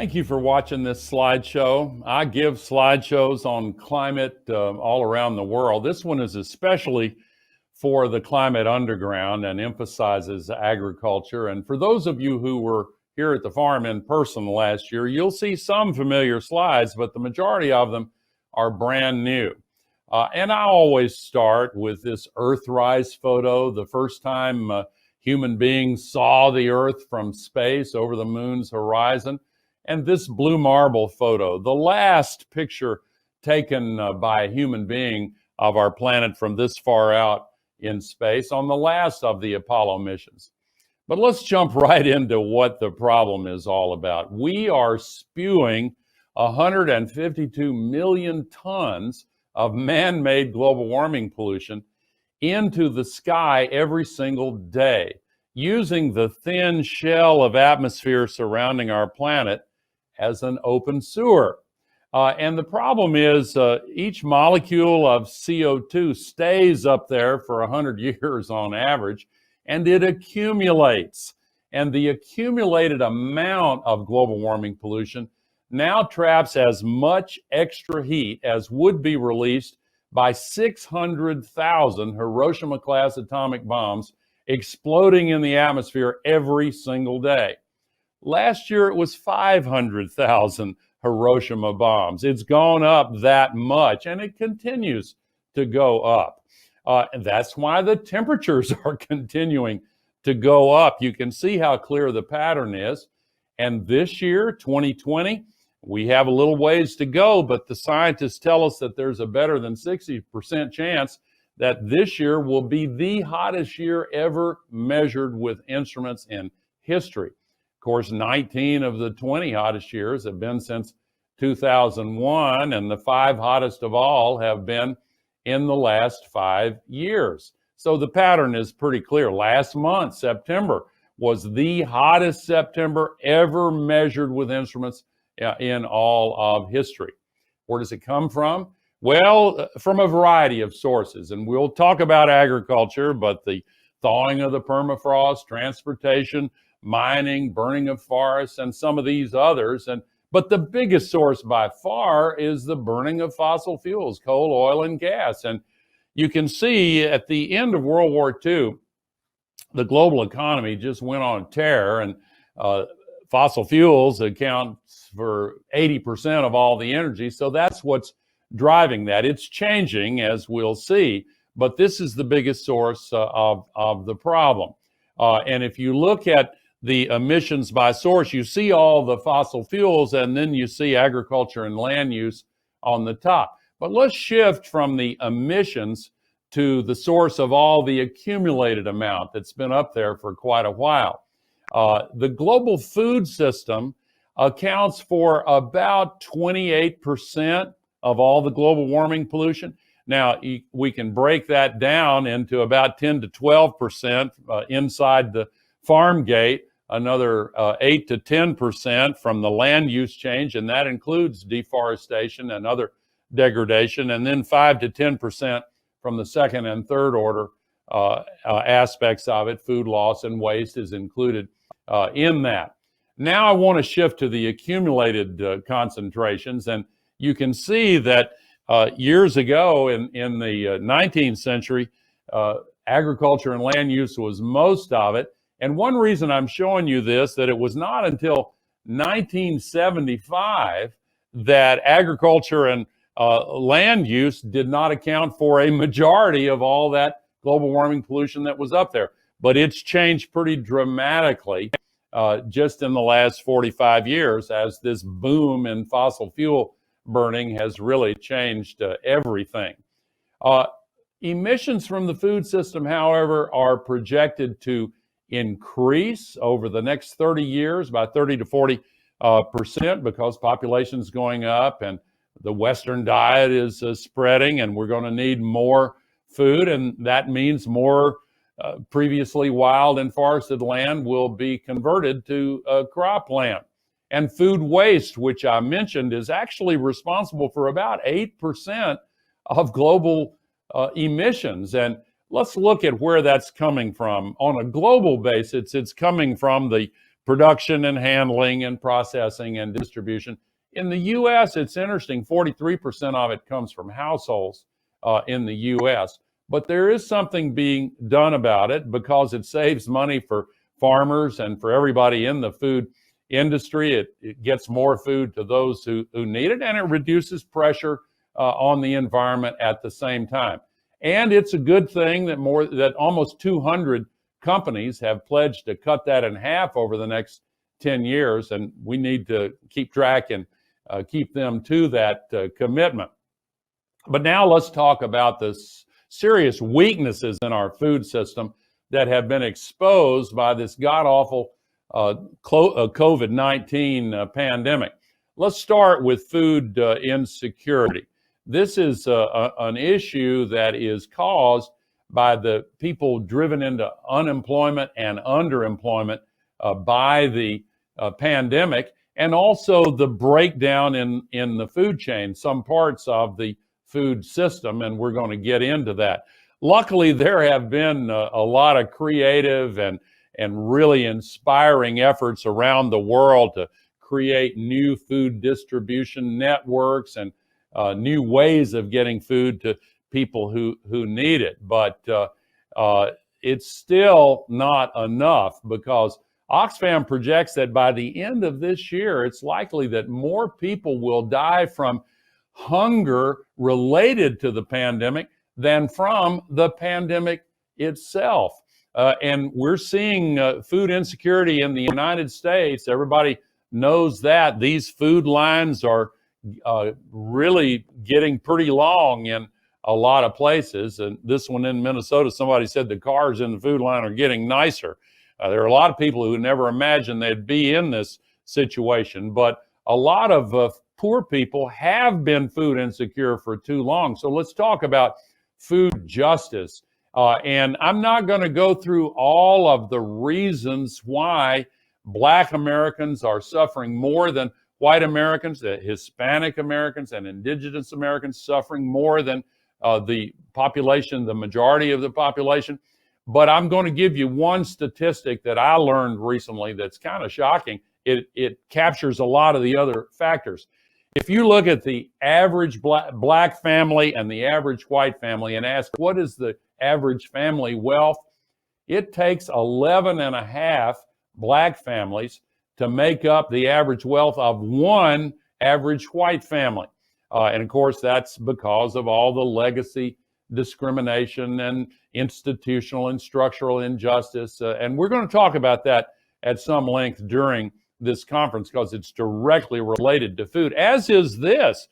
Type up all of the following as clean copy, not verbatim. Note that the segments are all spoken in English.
Thank you for watching this slideshow. I give slideshows on climate all around the world. This one is especially for the climate underground and emphasizes agriculture. And for those of you who were here at the farm in person last year, you'll see some familiar slides, but the majority of them are brand new. And I always start with this Earthrise photo, the first time human beings saw the Earth from space over the moon's horizon. And this blue marble photo, the last picture taken by a human being of our planet from this far out in space on the last of the Apollo missions. But let's jump right into what the problem is all about. We are spewing 152 million tons of man-made global warming pollution into the sky every single day, using the thin shell of atmosphere surrounding our planet as an open sewer. And the problem is each molecule of CO2 stays up there for 100 years on average, and it accumulates. And the accumulated amount of global warming pollution now traps as much extra heat as would be released by 600,000 Hiroshima-class atomic bombs exploding in the atmosphere every single day. Last year, it was 500,000 Hiroshima bombs. It's gone up that much, and it continues to go up. And that's why the temperatures are continuing to go up. You can see how clear the pattern is. And this year, 2020, we have a little ways to go, but the scientists tell us that there's a better than 60% chance that this year will be the hottest year ever measured with instruments in history. Of course, 19 of the 20 hottest years have been since 2001, and the 5 hottest of all have been in the last 5 years. So the pattern is pretty clear. Last month, September, was the hottest September ever measured with instruments in all of history. Where does it come from? Well, from a variety of sources, and we'll talk about agriculture, but the thawing of the permafrost, transportation, mining, burning of forests, and some of these others. But the biggest source by far is the burning of fossil fuels, coal, oil, and gas. And you can see at the end of World War II, the global economy just went on a tear, and fossil fuels account for 80% of all the energy. So that's what's driving that. It's changing, as we'll see, but this is the biggest source of the problem. And if you look at the emissions by source, you see all the fossil fuels, and then you see agriculture and land use on the top. But let's shift from the emissions to the source of all the accumulated amount that's been up there for quite a while. The global food system accounts for about 28% of all the global warming pollution. Now, we can break that down into about 10 to 12% inside the farm gate, another 8 to 10% from the land use change, and that includes deforestation and other degradation, and then 5 to 10% from the second and third order aspects of it. Food loss and waste is included in that. Now I want to shift to the accumulated concentrations, and you can see that years ago in the 19th century, agriculture and land use was most of it. And one reason I'm showing you this, that it was not until 1975 that agriculture and land use did not account for a majority of all that global warming pollution that was up there. But it's changed pretty dramatically just in the last 45 years as this boom in fossil fuel burning has really changed everything. Emissions from the food system, however, are projected to increase over the next 30 years by 30 to 40% because population's going up and the Western diet is spreading, and we're going to need more food, and that means more previously wild and forested land will be converted to cropland. And food waste, which I mentioned, is actually responsible for about 8% of global emissions. And let's look at where that's coming from. On a global basis, it's coming from the production and handling and processing and distribution. In the U.S., it's interesting, 43% of it comes from households in the U.S., but there is something being done about it because it saves money for farmers and for everybody in the food industry. It gets more food to those who need it, and it reduces pressure on the environment at the same time. And it's a good thing that almost 200 companies have pledged to cut that in half over the next 10 years, and we need to keep track and keep them to that commitment. But now let's talk about the serious weaknesses in our food system that have been exposed by this god-awful COVID-19 pandemic. Let's start with food insecurity. This is an issue that is caused by the people driven into unemployment and underemployment by the pandemic, and also the breakdown in the food chain, some parts of the food system, and we're going to get into that. Luckily, there have been a lot of creative and really inspiring efforts around the world to create new food distribution networks and new ways of getting food to people who need it. But it's still not enough, because Oxfam projects that by the end of this year, it's likely that more people will die from hunger related to the pandemic than from the pandemic itself. And we're seeing food insecurity in the United States. Everybody knows that. These food lines are really getting pretty long in a lot of places. And this one in Minnesota, somebody said the cars in the food line are getting nicer. There are a lot of people who never imagined they'd be in this situation, but a lot of poor people have been food insecure for too long. So let's talk about food justice. And I'm not going to go through all of the reasons why Black Americans are suffering more than white Americans, Hispanic Americans, and Indigenous Americans suffering more than the population, the majority of the population. But I'm going to give you one statistic that I learned recently that's kind of shocking. It captures a lot of the other factors. If you look at the average black family and the average white family and ask what is the average family wealth, it takes 11 and a half black families to make up the average wealth of one average white family. And of course, that's because of all the legacy discrimination and institutional and structural injustice. And we're going to talk about that at some length during this conference because it's directly related to food, as is this.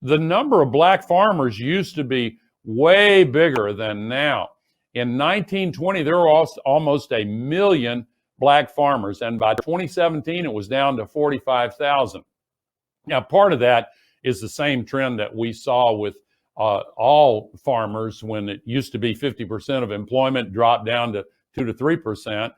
The number of black farmers used to be way bigger than now. In 1920, there were almost 1 million black farmers, and by 2017, it was down to 45,000. Now, part of that is the same trend that we saw with all farmers when it used to be 50% of employment dropped down to 2 to 3%.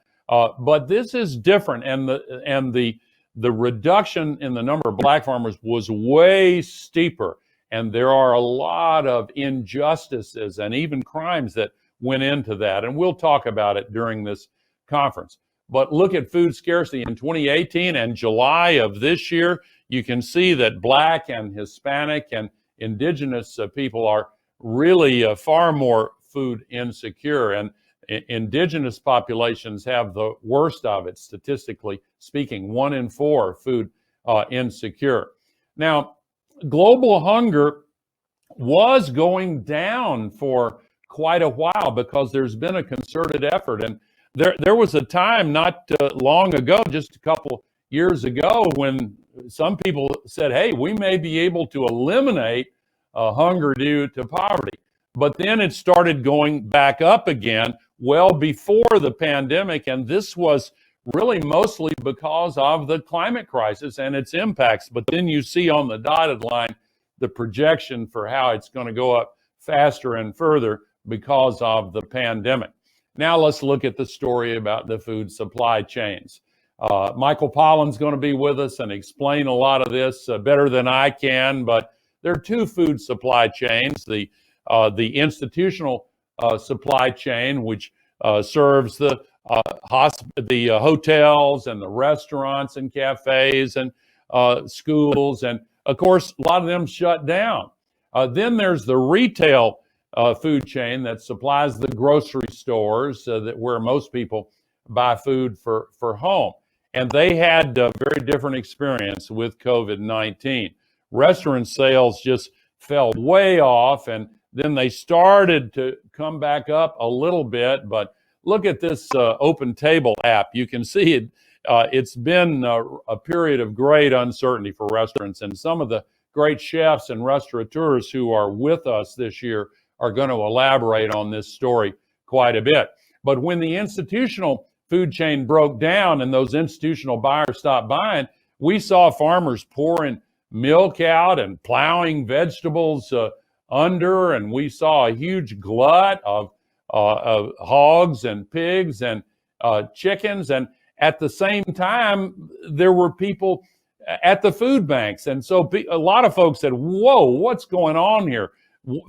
But this is different, and the reduction in the number of black farmers was way steeper, and there are a lot of injustices and even crimes that went into that, and we'll talk about it during this conference. But look at food scarcity in 2018 and July of this year. You can see that Black and Hispanic and Indigenous people are really far more food insecure, and Indigenous populations have the worst of it, statistically speaking. 1 in 4 food insecure. Now, global hunger was going down for quite a while because there's been a concerted effort, and there was a time not long ago, just a couple years ago, when some people said, hey, we may be able to eliminate hunger due to poverty. But then it started going back up again well before the pandemic, and this was really mostly because of the climate crisis and its impacts. But then you see on the dotted line the projection for how it's going to go up faster and further because of the pandemic. Now let's look at the story about the food supply chains. Michael Pollan's going to be with us and explain a lot of this better than I can, but there are 2 food supply chains. The institutional supply chain, which serves the the hotels and the restaurants and cafes and schools, and of course, a lot of them shut down. Then there's the retail food chain that supplies the grocery stores where most people buy food for home. And they had a very different experience with COVID-19. Restaurant sales just fell way off, and then they started to come back up a little bit. But look at this Open Table app. You can see it. It's been a period of great uncertainty for restaurants, and some of the great chefs and restaurateurs who are with us this year are going to elaborate on this story quite a bit. But when the institutional food chain broke down and those institutional buyers stopped buying, we saw farmers pouring milk out and plowing vegetables under, and we saw a huge glut of hogs and pigs and chickens. And at the same time, there were people at the food banks. And so a lot of folks said, whoa, what's going on here?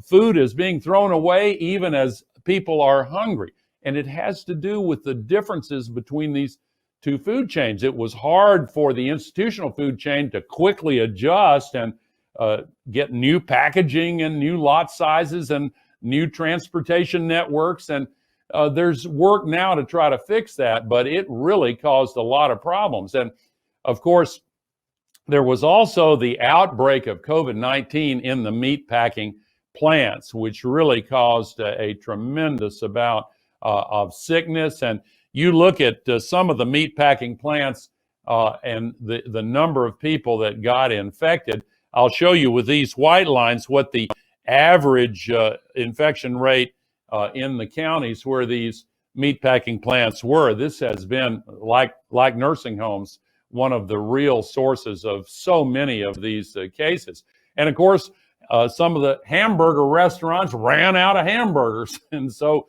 Food is being thrown away even as people are hungry. And it has to do with the differences between these two food chains. It was hard for the institutional food chain to quickly adjust and get new packaging and new lot sizes and new transportation networks. And there's work now to try to fix that, but it really caused a lot of problems. And of course, there was also the outbreak of COVID-19 in the meat packing plants, which really caused a tremendous amount of sickness. And you look at some of the meat packing plants and the number of people that got infected. I'll show you with these white lines what the average infection rate in the counties where these meatpacking plants were. This has been, like nursing homes, one of the real sources of so many of these cases. And of course, some of the hamburger restaurants ran out of hamburgers. And so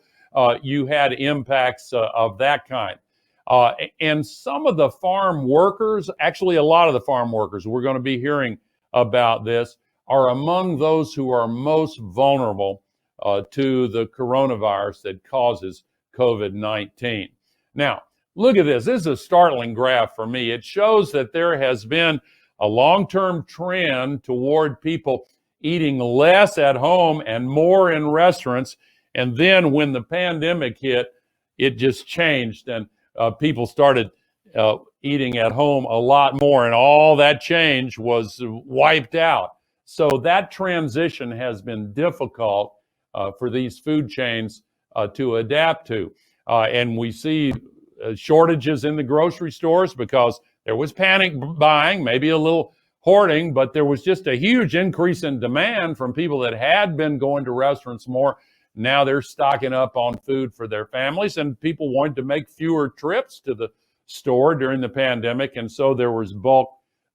you had impacts of that kind. And some of the farm workers, actually a lot of the farm workers, we're going to be hearing about this, are among those who are most vulnerable to the coronavirus that causes COVID-19. Now, look at this. This is a startling graph for me. It shows that there has been a long-term trend toward people eating less at home and more in restaurants. And then when the pandemic hit, it just changed, and people started eating at home a lot more, and all that change was wiped out. So that transition has been difficult for these food chains to adapt to. And we see shortages in the grocery stores because there was panic buying, maybe a little hoarding, but there was just a huge increase in demand from people that had been going to restaurants more. Now they're stocking up on food for their families, and people wanted to make fewer trips to the store during the pandemic. And so there was bulk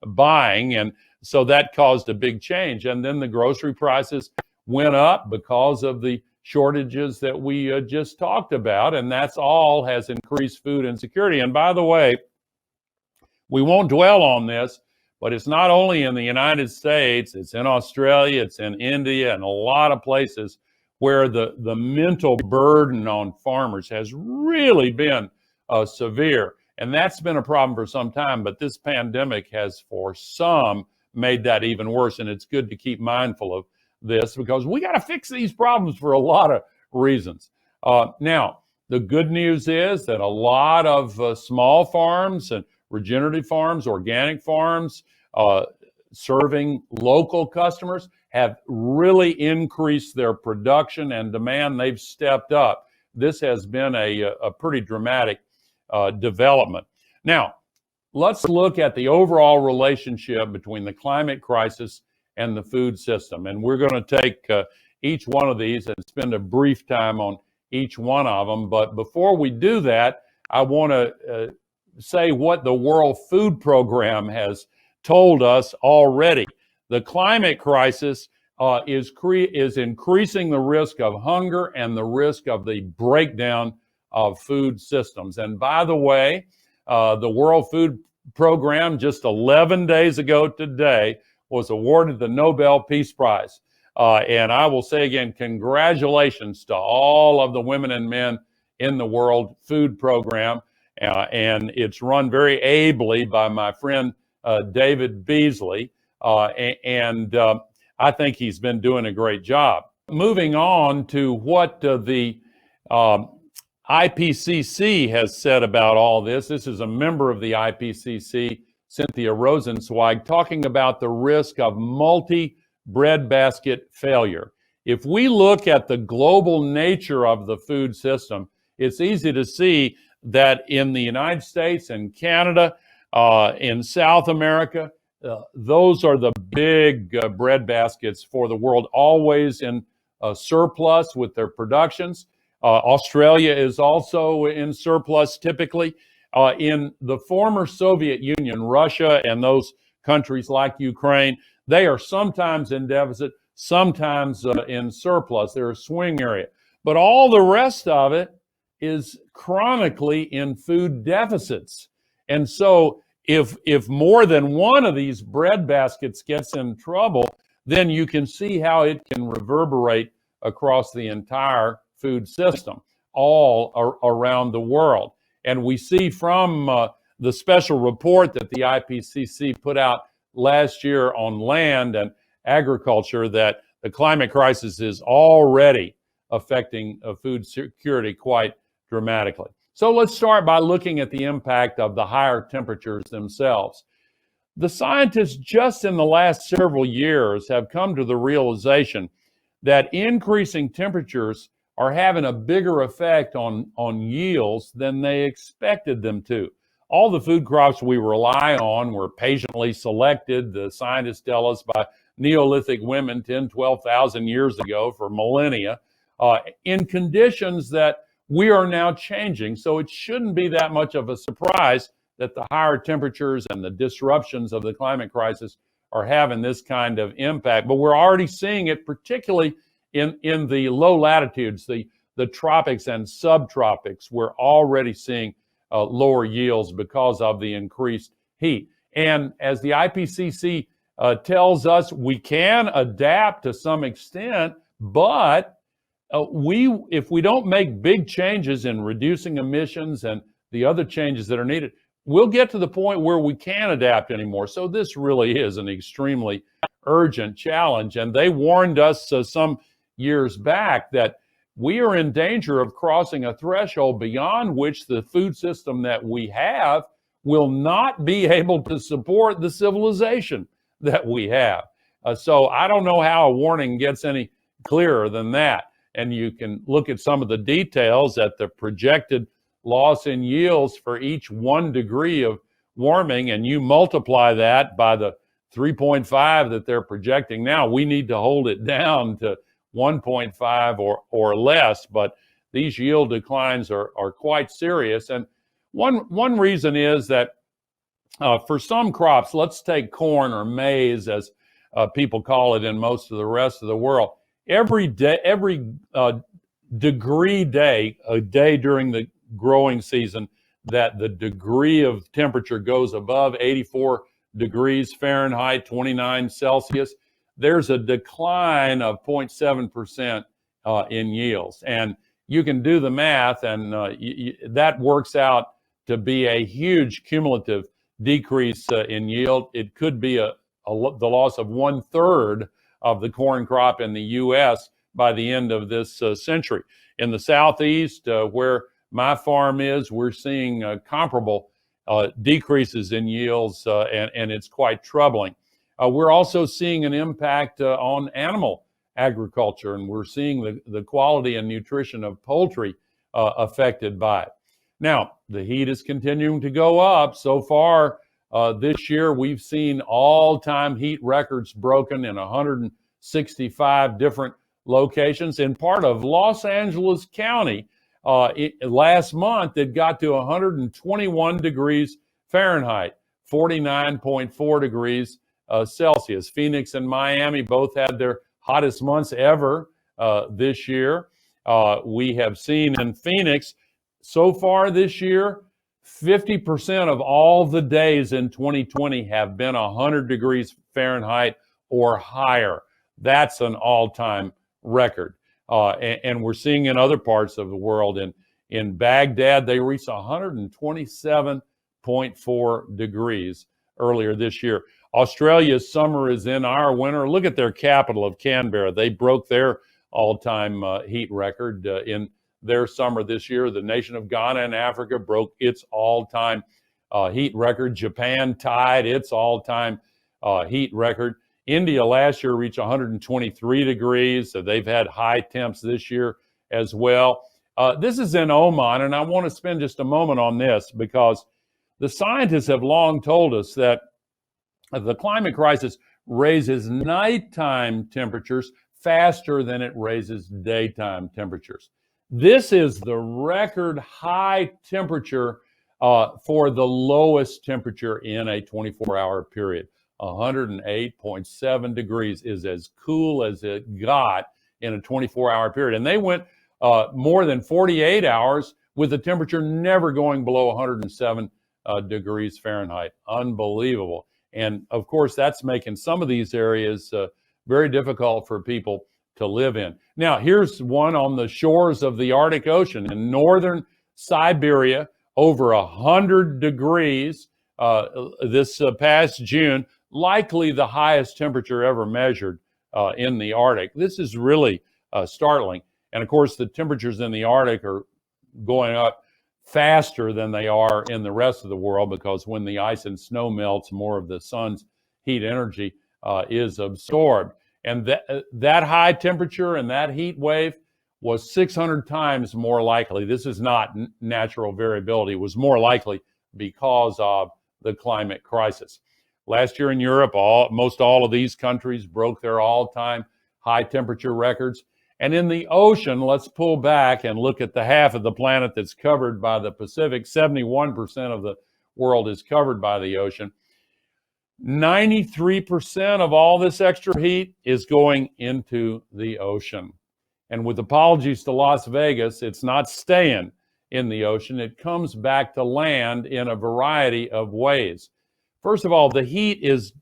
buying. And so that caused a big change. And then the grocery prices went up because of the shortages that we just talked about. And that's all has increased food insecurity. And by the way, we won't dwell on this, but it's not only in the United States, it's in Australia, it's in India, and a lot of places where the mental burden on farmers has really been severe. And that's been a problem for some time, but this pandemic has for some made that even worse. And it's good to keep mindful of this because we got to fix these problems for a lot of reasons. Now, the good news is that a lot of small farms and regenerative farms, organic farms, serving local customers have really increased their production and demand. They've stepped up. This has been a pretty dramatic development. Now, let's look at the overall relationship between the climate crisis and the food system. And we're going to take each one of these and spend a brief time on each one of them. But before we do that, I want to say what the World Food Program has told us already. The climate crisis is increasing the risk of hunger and the risk of the breakdown of food systems. And by the way, the World Food Program just 11 days ago today was awarded the Nobel Peace Prize. And I will say again, congratulations to all of the women and men in the World Food Program, and it's run very ably by my friend David Beasley, and I think he's been doing a great job. Moving on to what the IPCC has said about all this. This is a member of the IPCC, Cynthia Rosenzweig, talking about the risk of multi-breadbasket failure. If we look at the global nature of the food system, it's easy to see that in the United States and Canada, in South America, those are the big breadbaskets for the world, always in surplus with their productions. Australia is also in surplus typically. In the former Soviet Union, Russia and those countries like Ukraine, they are sometimes in deficit, sometimes in surplus. They're a swing area. But all the rest of it is chronically in food deficits. And so if more than one of these breadbaskets gets in trouble, then you can see how it can reverberate across the entire food system all around the world. And we see from the special report that the IPCC put out last year on land and agriculture that the climate crisis is already affecting food security quite dramatically. So let's start by looking at the impact of the higher temperatures themselves. The scientists just in the last several years have come to the realization that increasing temperatures are having a bigger effect on yields than they expected them to. All the food crops we rely on were patiently selected, the scientists tell us, by Neolithic women 10, 12,000 years ago for millennia, in conditions that we are now changing. So it shouldn't be that much of a surprise that the higher temperatures and the disruptions of the climate crisis are having this kind of impact. But we're already seeing it, particularly in the low latitudes, the tropics and subtropics. We're already seeing lower yields because of the increased heat. And as the IPCC tells us, we can adapt to some extent, but if we don't make big changes in reducing emissions and the other changes that are needed, we'll get to the point where we can't adapt anymore. So this really is an extremely urgent challenge. And they warned us some years back that we are in danger of crossing a threshold beyond which the food system that we have will not be able to support the civilization that we have. So I don't know how a warning gets any clearer than that. And you can look at some of the details at the projected loss in yields for each 1 degree of warming, and you multiply that by the 3.5 that they're projecting now. We need to hold it down to 1.5 or less, but these yield declines are quite serious. And one reason is that for some crops, let's take corn or maize, as people call it in most of the rest of the world, every degree day, a day during the growing season, that the degree of temperature goes above 84 degrees Fahrenheit, 29 Celsius, there's a decline of 0.7% in yields. And you can do the math, and that works out to be a huge cumulative decrease in yield. It could be the loss of 1/3 of the corn crop in the U.S. by the end of this century. In the Southeast, where my farm is, we're seeing comparable decreases in yields, and it's quite troubling. We're also seeing an impact on animal agriculture, and we're seeing the quality and nutrition of poultry affected by it. Now, the heat is continuing to go up. So far this year, we've seen all-time heat records broken in 165 different locations. In part of Los Angeles County, last month, it got to 121 degrees Fahrenheit, 49.4 degrees Celsius. Phoenix and Miami both had their hottest months ever this year. We have seen in Phoenix so far this year, 50% of all the days in 2020 have been 100 degrees Fahrenheit or higher. That's an all-time record. And we're seeing in other parts of the world, In Baghdad, they reached 127.4 degrees earlier this year. Australia's summer is in our winter. Look at their capital of Canberra. They broke their all-time heat record in their summer this year. The nation of Ghana in Africa broke its all-time heat record. Japan tied its all-time heat record. India last year reached 123 degrees. So they've had high temps this year as well. This is in Oman, and I want to spend just a moment on this because the scientists have long told us that the climate crisis raises nighttime temperatures faster than it raises daytime temperatures. This is the record high temperature for the lowest temperature in a 24-hour period. 108.7 degrees is as cool as it got in a 24-hour period. And they went more than 48 hours with the temperature never going below 107 degrees Fahrenheit. Unbelievable. And of course, that's making some of these areas very difficult for people to live in. Now, here's one on the shores of the Arctic Ocean in northern Siberia, over 100 degrees this past June, likely the highest temperature ever measured in the Arctic. This is really startling. And of course, the temperatures in the Arctic are going up faster than they are in the rest of the world because when the ice and snow melts, more of the sun's heat energy is absorbed. And that high temperature and that heat wave was 600 times more likely. This is not natural variability. It was more likely because of the climate crisis. Last year in Europe, most all of these countries broke their all-time high temperature records. And in the ocean, let's pull back and look at the half of the planet that's covered by the Pacific. 71% of the world is covered by the ocean. 93% of all this extra heat is going into the ocean. And with apologies to Las Vegas, it's not staying in the ocean. It comes back to land in a variety of ways. First of all, the heat is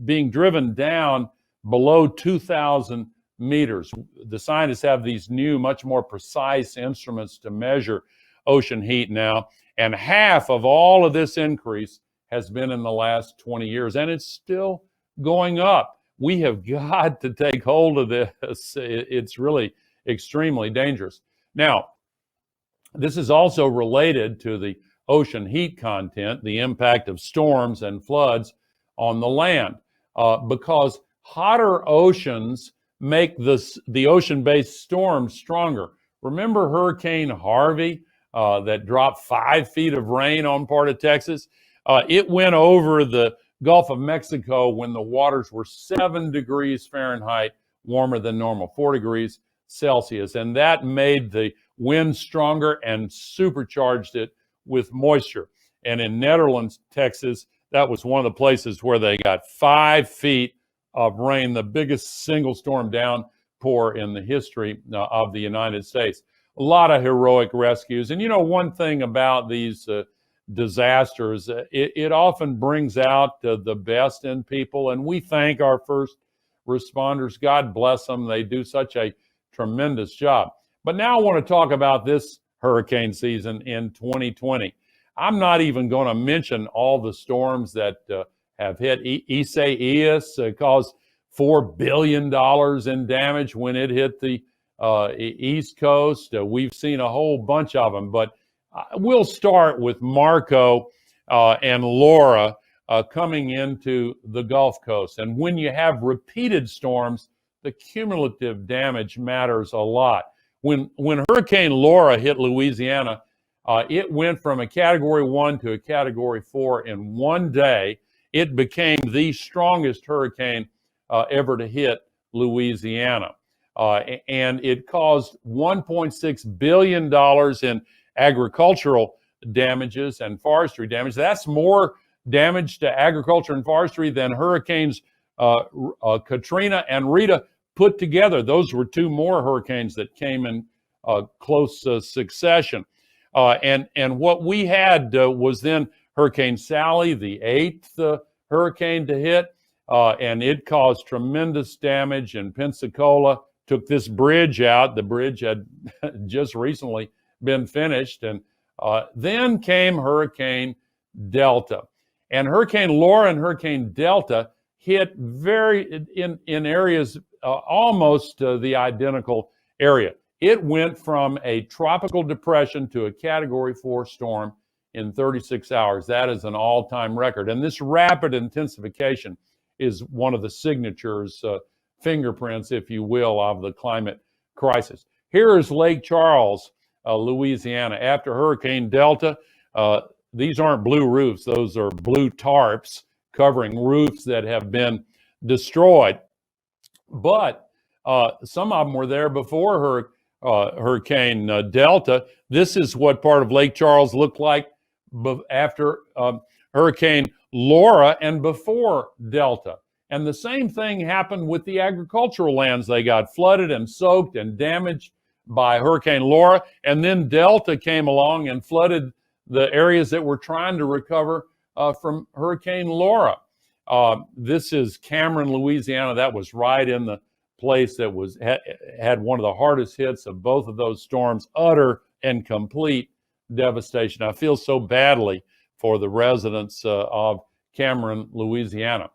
being driven down below 2,000 meters. The scientists have these new, much more precise instruments to measure ocean heat now. And half of all of this increase has been in the last 20 years, and it's still going up. We have got to take hold of this. It's really extremely dangerous. Now, this is also related to the ocean heat content, the impact of storms and floods on the land, because hotter oceans make the ocean-based storms stronger. Remember Hurricane Harvey that dropped 5 feet of rain on part of Texas? It went over the Gulf of Mexico when the waters were 7 degrees Fahrenheit warmer than normal, 4 degrees Celsius. And that made the wind stronger and supercharged it with moisture. And in Netherlands, Texas, that was one of the places where they got 5 feet of rain, the biggest single storm downpour in the history of the United States. A lot of heroic rescues. And you know, one thing about these disasters, it often brings out the best in people. And we thank our first responders. God bless them. They do such a tremendous job. But now I want to talk about this hurricane season in 2020. I'm not even going to mention all the storms that have hit. Isaias caused $4 billion in damage when it hit the East Coast. We've seen a whole bunch of them, but we'll start with Marco and Laura coming into the Gulf Coast. And when you have repeated storms, the cumulative damage matters a lot. When Hurricane Laura hit Louisiana, it went from a Category 1 to a Category 4 in one day. It became the strongest hurricane ever to hit Louisiana. And it caused $1.6 billion in agricultural damages and forestry damage. That's more damage to agriculture and forestry than hurricanes Katrina and Rita put together. Those were two more hurricanes that came in close succession. And what we had was then Hurricane Sally, the 8th hurricane to hit, and it caused tremendous damage in Pensacola, took this bridge out. The bridge had just recently been finished. And then came Hurricane Delta. And Hurricane Laura and Hurricane Delta hit in areas almost the identical area. It went from a tropical depression to a Category 4 storm in 36 hours. That is an all-time record. And this rapid intensification is one of the signatures, fingerprints, if you will, of the climate crisis. Here is Lake Charles, Louisiana. After Hurricane Delta, these aren't blue roofs. Those are blue tarps covering roofs that have been destroyed. But some of them were there before Hurricane Delta. This is what part of Lake Charles looked like after Hurricane Laura and before Delta. And the same thing happened with the agricultural lands. They got flooded and soaked and damaged by Hurricane Laura. And then Delta came along and flooded the areas that were trying to recover from Hurricane Laura. This is Cameron, Louisiana. That was right in the place that had one of the hardest hits of both of those storms, utter and complete devastation. I feel so badly for the residents of Cameron, Louisiana.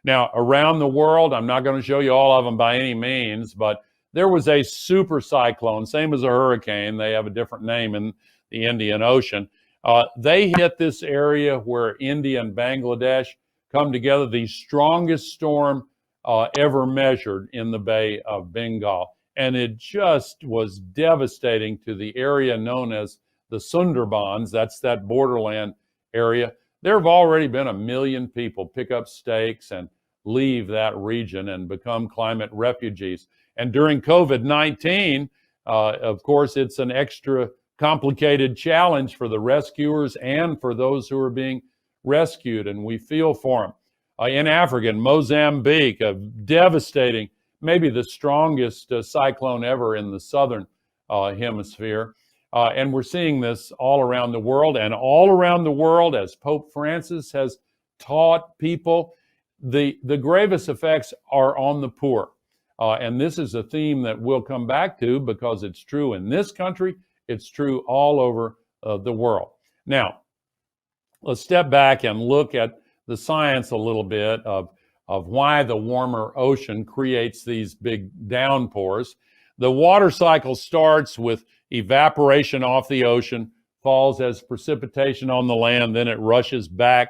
Now, around the world, I'm not going to show you all of them by any means, but there was a super cyclone, same as a hurricane. They have a different name in the Indian Ocean. They hit this area where India and Bangladesh come together, the strongest storm ever measured in the Bay of Bengal. And it just was devastating to the area known as the Sundarbans. That's that borderland area. There have already been 1 million people pick up stakes and leave that region and become climate refugees. And during COVID-19, of course, it's an extra complicated challenge for the rescuers and for those who are being rescued, and we feel for them. In Africa, in Mozambique, a devastating, maybe the strongest cyclone ever in the southern hemisphere. And we're seeing this all around the world, and all around the world, as Pope Francis has taught people, the gravest effects are on the poor. And this is a theme that we'll come back to because it's true in this country, it's true all over the world. Now, let's step back and look at the science a little bit of why the warmer ocean creates these big downpours. The water cycle starts with evaporation off the ocean, falls as precipitation on the land, then it rushes back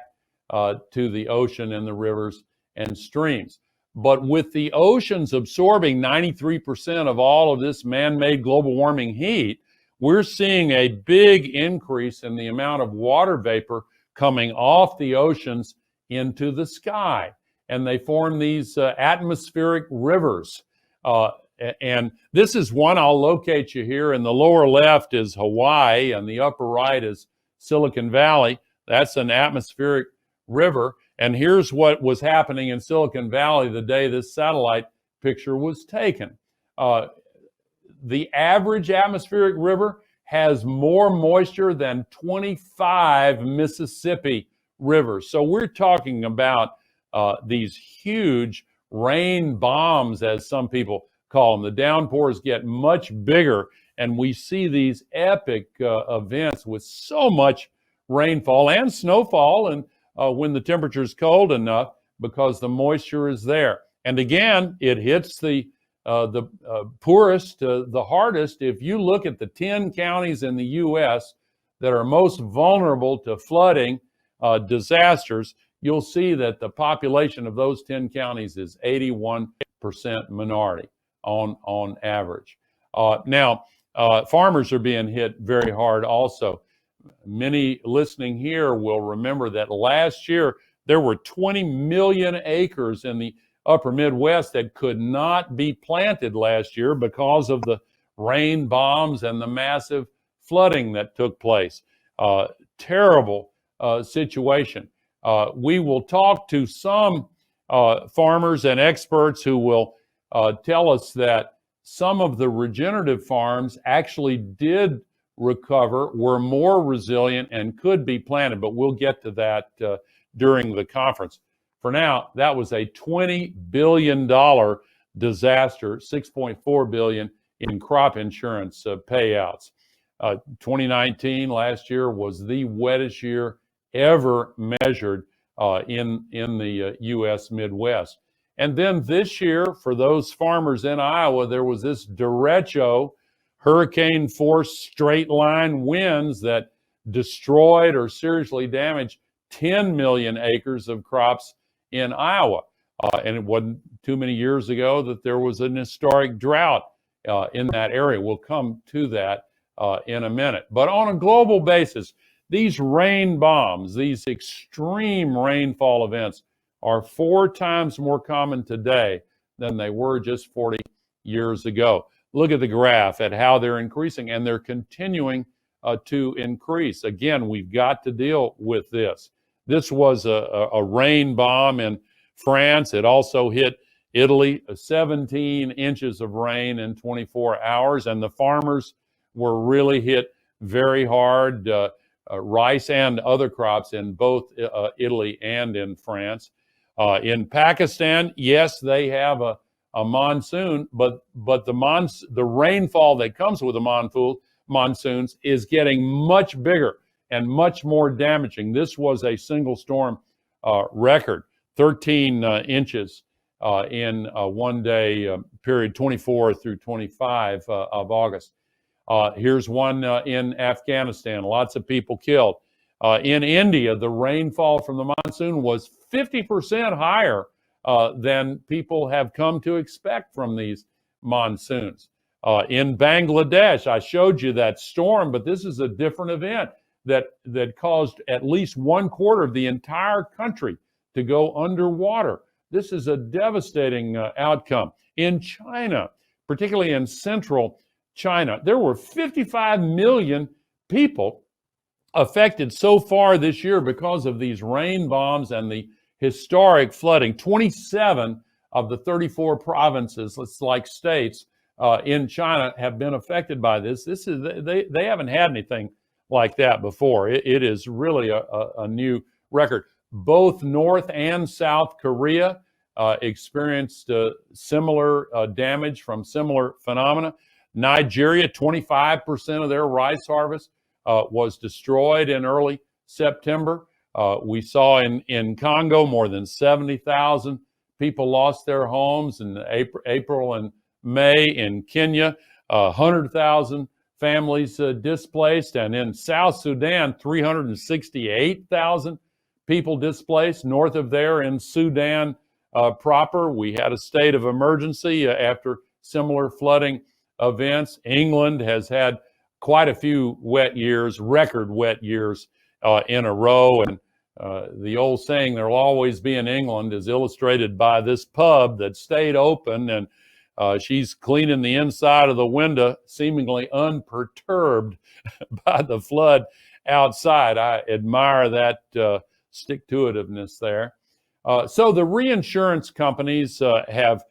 to the ocean and the rivers and streams. But with the oceans absorbing 93% of all of this man-made global warming heat, we're seeing a big increase in the amount of water vapor coming off the oceans into the sky. And they form these atmospheric rivers. And this is one. I'll locate you here. In the lower left is Hawaii, and the upper right is Silicon Valley. That's an atmospheric river. And here's what was happening in Silicon Valley the day this satellite picture was taken. The average atmospheric river has more moisture than 25 Mississippi rivers. So we're talking about these huge rain bombs, as some people call them. The downpours get much bigger, and we see these epic events with so much rainfall and snowfall, and when the temperature is cold enough, because the moisture is there. And again, it hits the poorest, the hardest. If you look at the 10 counties in the U.S. that are most vulnerable to flooding disasters, you'll see that the population of those 10 counties is 81% minority on average. Now, farmers are being hit very hard also. Many listening here will remember that last year there were 20 million acres in the upper Midwest that could not be planted last year because of the rain bombs and the massive flooding that took place. Terrible situation. We will talk to some farmers and experts who will tell us that some of the regenerative farms actually did recover, were more resilient, and could be planted, but we'll get to that during the conference. For now, that was a $20 billion disaster, $6.4 billion in crop insurance payouts. 2019, last year, was the wettest year ever measured in the U.S. Midwest. And then this year, for those farmers in Iowa, there was this derecho, hurricane-force straight-line winds that destroyed or seriously damaged 10 million acres of crops in Iowa. And it wasn't too many years ago that there was an historic drought in that area. We'll come to that in a minute. But on a global basis, these rain bombs, these extreme rainfall events, are 4 times more common today than they were just 40 years ago. Look at the graph at how they're increasing, and they're continuing to increase. Again, we've got to deal with this. This was a rain bomb in France. It also hit Italy, 17 inches of rain in 24 hours, and the farmers were really hit very hard, rice and other crops in both Italy and in France. In Pakistan, yes, they have a monsoon, but the rainfall that comes with the monsoons is getting much bigger and much more damaging. This was a single storm record, 13 inches in a one-day period, 24 through 25 of August. Here's one in Afghanistan, lots of people killed. In India, the rainfall from the monsoon was 50% higher than people have come to expect from these monsoons. In Bangladesh, I showed you that storm, but this is a different event that caused at least 1/4 of the entire country to go underwater. This is a devastating outcome. In China, particularly in central China, there were 55 million people affected so far this year because of these rain bombs and the historic flooding. 27 of the 34 provinces, it's like states in China, have been affected by this. They haven't had anything like that before. It is really a new record. Both North and South Korea experienced similar damage from similar phenomena. Nigeria, 25% of their rice harvest was destroyed in early September. We saw in Congo more than 70,000 people lost their homes in April and May. In Kenya, 100,000 families displaced. And in South Sudan, 368,000 people displaced. North of there in Sudan proper, we had a state of emergency after similar flooding events. England has had quite a few wet years, record wet years in a row. And the old saying, there'll always be in England, is illustrated by this pub that stayed open, and she's cleaning the inside of the window, seemingly unperturbed by the flood outside. I admire that stick-to-itiveness there. So the reinsurance companies have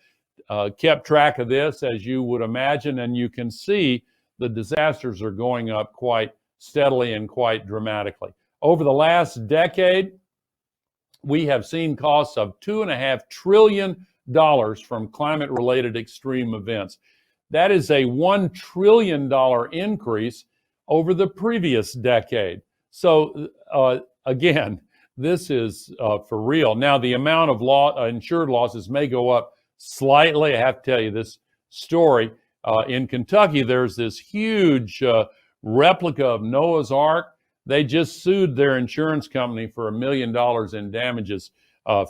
kept track of this, as you would imagine, and you can see the disasters are going up quite steadily and quite dramatically. Over the last decade, we have seen costs of $2.5 trillion from climate-related extreme events. That is a $1 trillion increase over the previous decade. So again, this is for real. Now, the amount of insured losses may go up slightly. I have to tell you this story. In Kentucky, there's this huge replica of Noah's Ark. They just sued their insurance company for $1 million in damages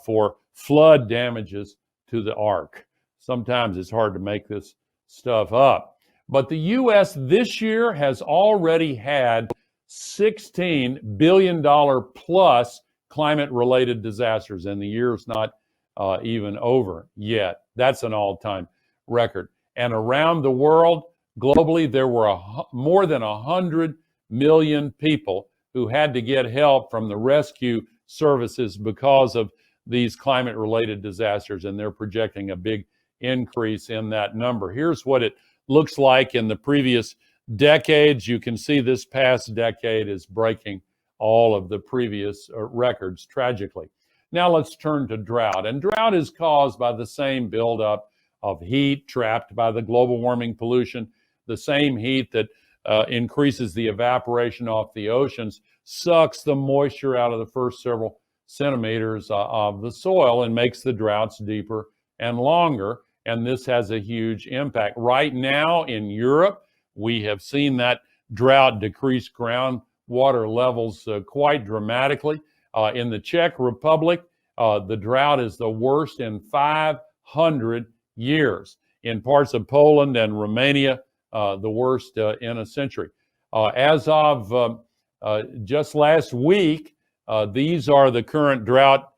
for flood damages to the Ark. Sometimes it's hard to make this stuff up. But the U.S. this year has already had $16 billion plus climate-related disasters, and the year's not even over yet. That's an all-time record. And around the world, globally, there were more than 100 million people who had to get help from the rescue services because of these climate-related disasters, and they're projecting a big increase in that number. Here's what it looks like in the previous decades. You can see this past decade is breaking all of the previous records, tragically. Now let's turn to drought. And drought is caused by the same buildup of heat trapped by the global warming pollution, the same heat that increases the evaporation off the oceans, sucks the moisture out of the first several centimeters of the soil and makes the droughts deeper and longer. And this has a huge impact. Right now in Europe, we have seen that drought decrease groundwater levels quite dramatically. In the Czech Republic, the drought is the worst in 500 years. In parts of Poland and Romania, the worst in a century. As of just last week, these are the current drought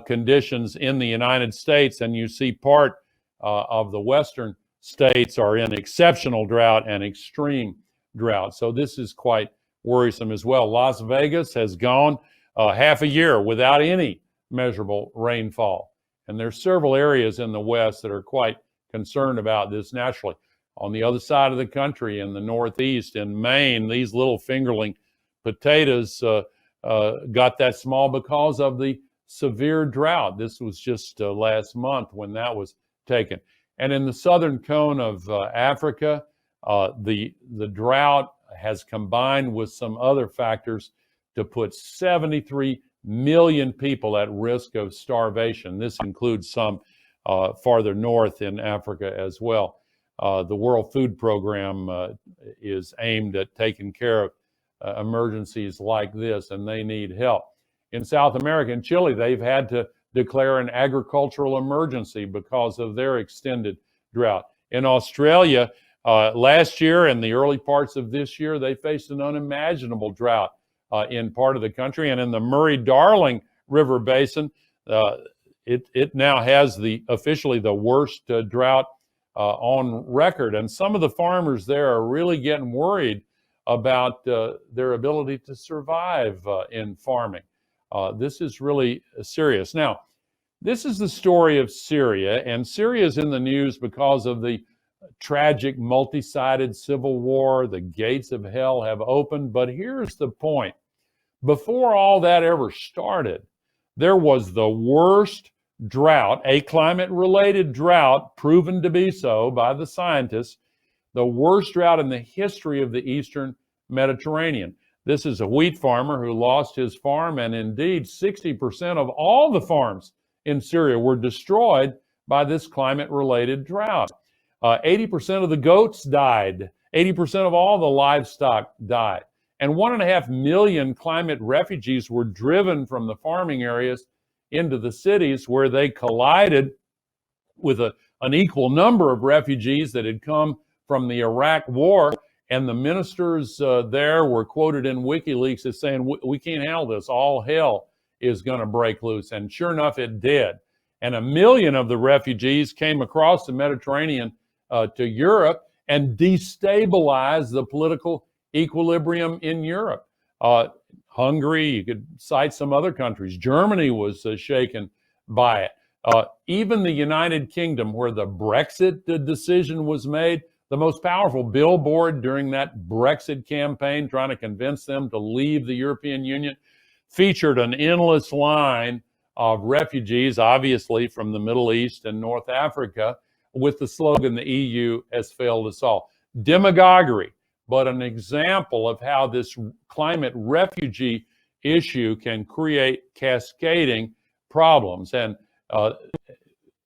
conditions in the United States, and you see part of the western states are in exceptional drought and extreme drought. So this is quite worrisome as well. Las Vegas has gone half a year without any measurable rainfall. And there's several areas in the West that are quite concerned about this naturally. On the other side of the country, in the Northeast, in Maine, these little fingerling potatoes got that small because of the severe drought. This was just last month when that was taken. And in the southern cone of Africa, the drought has combined with some other factors to put 73 million people at risk of starvation. This includes some farther north in Africa as well. The World Food Program is aimed at taking care of emergencies like this, and they need help. In South America and Chile, they've had to declare an agricultural emergency because of their extended drought. In Australia, last year and the early parts of this year, they faced an unimaginable drought in part of the country. And in the Murray-Darling River Basin, it now has officially the worst drought on record. And some of the farmers there are really getting worried about their ability to survive in farming. This is really serious. Now, this is the story of Syria, and Syria is in the news because of the tragic multi-sided civil war. The gates of hell have opened. But here's the point. Before all that ever started, there was the worst drought, a climate-related drought, proven to be so by the scientists, the worst drought in the history of the Eastern Mediterranean. This is a wheat farmer who lost his farm, and indeed 60% of all the farms in Syria were destroyed by this climate-related drought. 80% of the goats died. 80% of all the livestock died. And 1.5 million climate refugees were driven from the farming areas into the cities, where they collided with an equal number of refugees that had come from the Iraq war. And the ministers there were quoted in WikiLeaks as saying, we can't handle this. All hell is going to break loose. And sure enough, it did. And 1 million of the refugees came across the Mediterranean to Europe and destabilized the political equilibrium in Europe. Hungary, you could cite some other countries. Germany was shaken by it. Even the United Kingdom, where the Brexit decision was made, the most powerful billboard during that Brexit campaign, trying to convince them to leave the European Union, featured an endless line of refugees, obviously from the Middle East and North Africa, with the slogan, "The EU has failed us all." Demagoguery, but an example of how this climate refugee issue can create cascading problems. And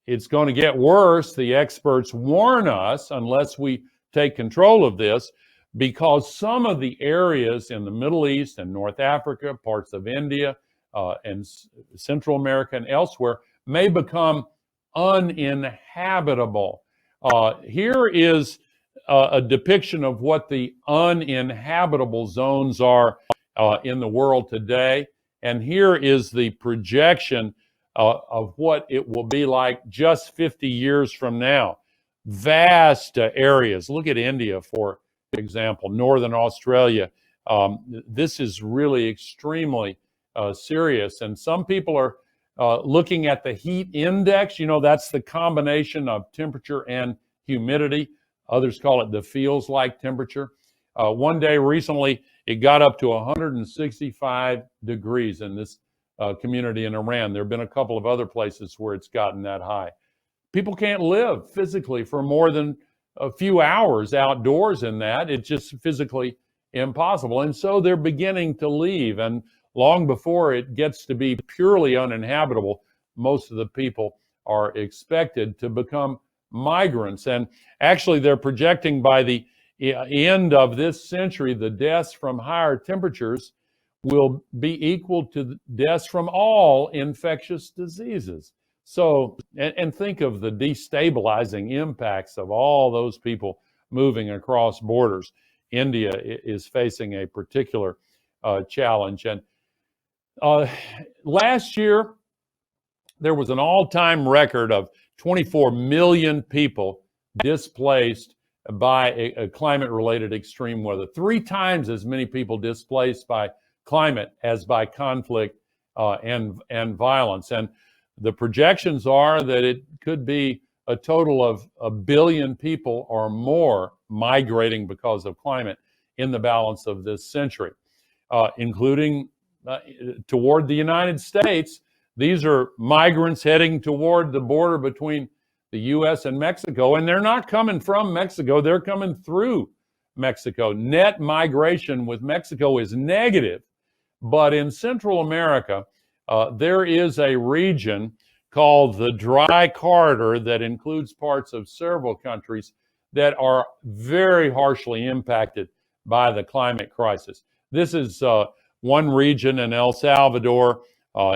it's going to get worse. The experts warn us, unless we take control of this, because some of the areas in the Middle East and North Africa, parts of India and Central America and elsewhere may become uninhabitable. Here is a depiction of what the uninhabitable zones are in the world today. And here is the projection of what it will be like just 50 years from now. Vast areas. Look at India, for example, Northern Australia. This is really extremely serious. And some people are looking at the heat index. You know, that's the combination of temperature and humidity. Others call it the feels like temperature. One day recently, it got up to 165 degrees in this community in Iran. There have been a couple of other places where it's gotten that high. People can't live physically for more than a few hours outdoors in that. It's just physically impossible. And so they're beginning to leave. And long before it gets to be purely uninhabitable, most of the people are expected to become migrants. And actually, they're projecting by the end of this century, the deaths from higher temperatures will be equal to the deaths from all infectious diseases. So, and think of the destabilizing impacts of all those people moving across borders. India is facing a particular challenge. And last year, there was an all-time record of 24 million people displaced by a climate-related extreme weather. 3 times as many people displaced by climate as by conflict and violence. And the projections are that it could be a total of 1 billion people or more migrating because of climate in the balance of this century, including toward the United States. These are migrants heading toward the border between the U.S. and Mexico, and they're not coming from Mexico, they're coming through Mexico. Net migration with Mexico is negative, but in Central America, there is a region called the Dry Corridor that includes parts of several countries that are very harshly impacted by the climate crisis. This is one region in El Salvador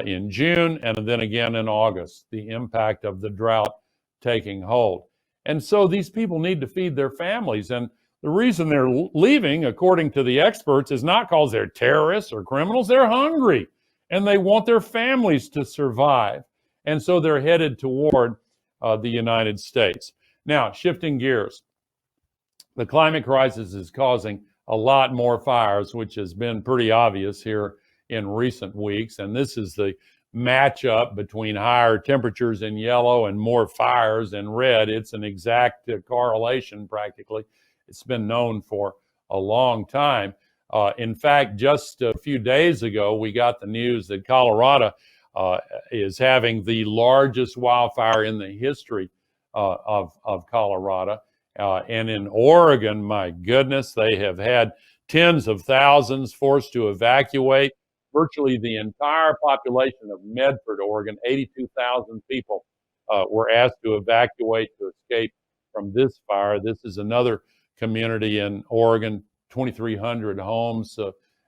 in June, and then again in August, the impact of the drought taking hold. And so these people need to feed their families. And the reason they're leaving, according to the experts, is not because they're terrorists or criminals. They're hungry and they want their families to survive. And so they're headed toward the United States. Now, shifting gears, the climate crisis is causing a lot more fires, which has been pretty obvious here in recent weeks. And this is the matchup between higher temperatures in yellow and more fires in red. It's an exact correlation practically. It's been known for a long time. In fact, just a few days ago, we got the news that Colorado is having the largest wildfire in the history of Colorado. And in Oregon, my goodness, they have had tens of thousands forced to evacuate. Virtually the entire population of Medford, Oregon, 82,000 people were asked to evacuate to escape from this fire. This is another community in Oregon, 2,300 homes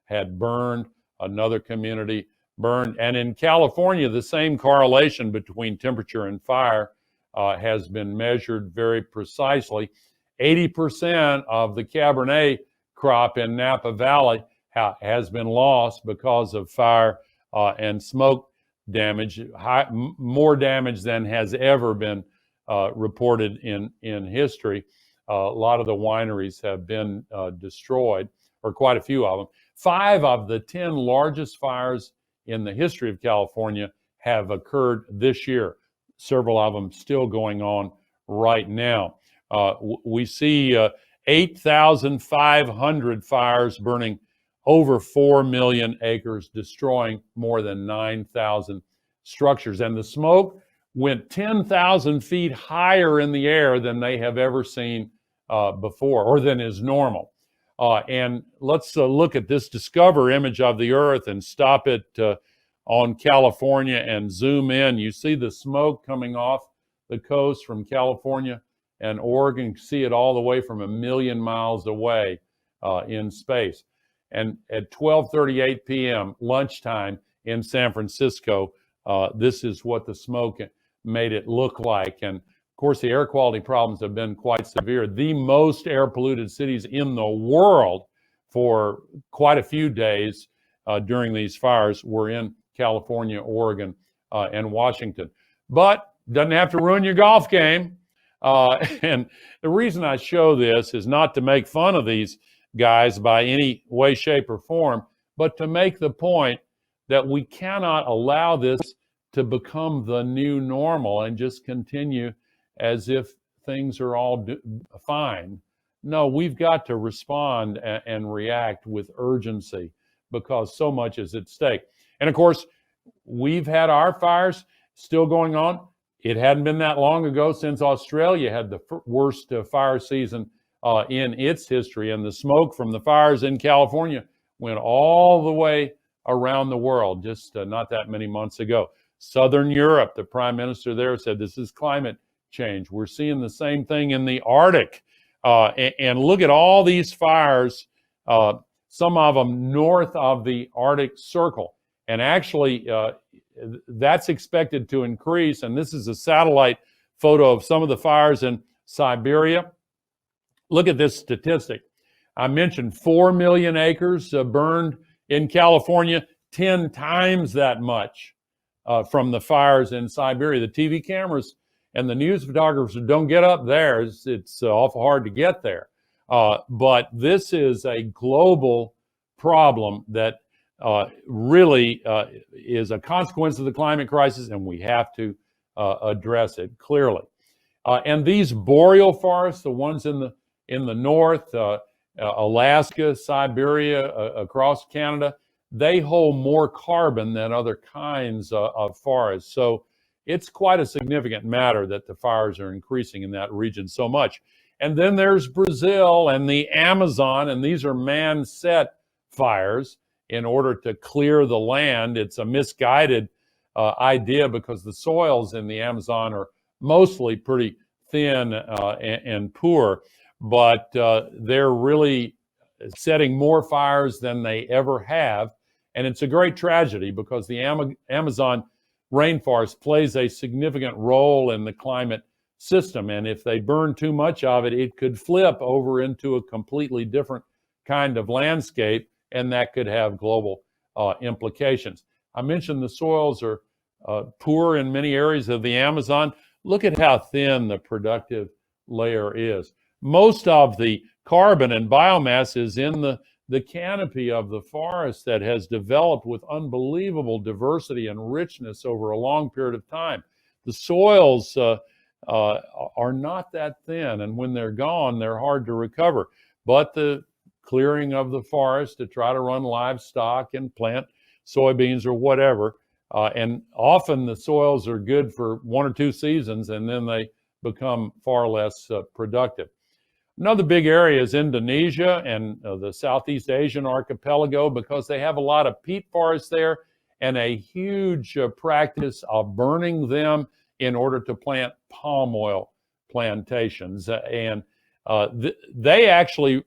had burned, another community burned. And in California, the same correlation between temperature and fire has been measured very precisely. 80% of the Cabernet crop in Napa Valley has been lost because of fire and smoke damage, more damage than has ever been reported in history. A lot of the wineries have been destroyed, or quite a few of them. 5 of the 10 largest fires in the history of California have occurred this year. Several of them still going on right now. We see 8,500 fires burning over 4 million acres, destroying more than 9,000 structures. And the smoke went 10,000 feet higher in the air than they have ever seen before, or than is normal. And let's look at this Discover image of the Earth and stop it on California and zoom in. You see the smoke coming off the coast from California and Oregon. You see it all the way from 1 million miles away in space. And at 12:38 p.m., lunchtime in San Francisco, this is what the smoke made it look like. And of course, the air quality problems have been quite severe. The most air polluted cities in the world for quite a few days during these fires were in California, Oregon, and Washington. But doesn't have to ruin your golf game. And the reason I show this is not to make fun of these guys by any way, shape, or form, but to make the point that we cannot allow this to become the new normal and just continue as if things are all fine. No, we've got to respond and react with urgency because so much is at stake. And of course, we've had our fires still going on. It hadn't been that long ago since Australia had the worst fire season in its history, and the smoke from the fires in California went all the way around the world just not that many months ago. Southern Europe, the prime minister there said this is climate change. We're seeing the same thing in the Arctic. And look at all these fires, some of them north of the Arctic Circle. And actually, that's expected to increase. And this is a satellite photo of some of the fires in Siberia. Look at this statistic. I mentioned 4 million acres burned in California, 10 times that much from the fires in Siberia. The TV cameras and the news photographers don't get up there. It's awful hard to get there. But this is a global problem that really is a consequence of the climate crisis, and we have to address it clearly. And these boreal forests, the ones in the north, Alaska, Siberia, across Canada, they hold more carbon than other kinds of forests. So it's quite a significant matter that the fires are increasing in that region so much. And then there's Brazil and the Amazon, and these are man-set fires in order to clear the land. It's a misguided idea because the soils in the Amazon are mostly pretty thin and poor, but they're really setting more fires than they ever have. And it's a great tragedy because the Amazon rainforest plays a significant role in the climate system. And if they burn too much of it, it could flip over into a completely different kind of landscape, and that could have global implications. I mentioned the soils are poor in many areas of the Amazon. Look at how thin the productive layer is. Most of the carbon and biomass is in the canopy of the forest that has developed with unbelievable diversity and richness over a long period of time. The soils are not that thin, and when they're gone, they're hard to recover. But the clearing of the forest to try to run livestock and plant soybeans or whatever, and often the soils are good for 1 or 2 seasons, and then they become far less productive. Another big area is Indonesia and the Southeast Asian archipelago, because they have a lot of peat forests there and a huge practice of burning them in order to plant palm oil plantations. And they actually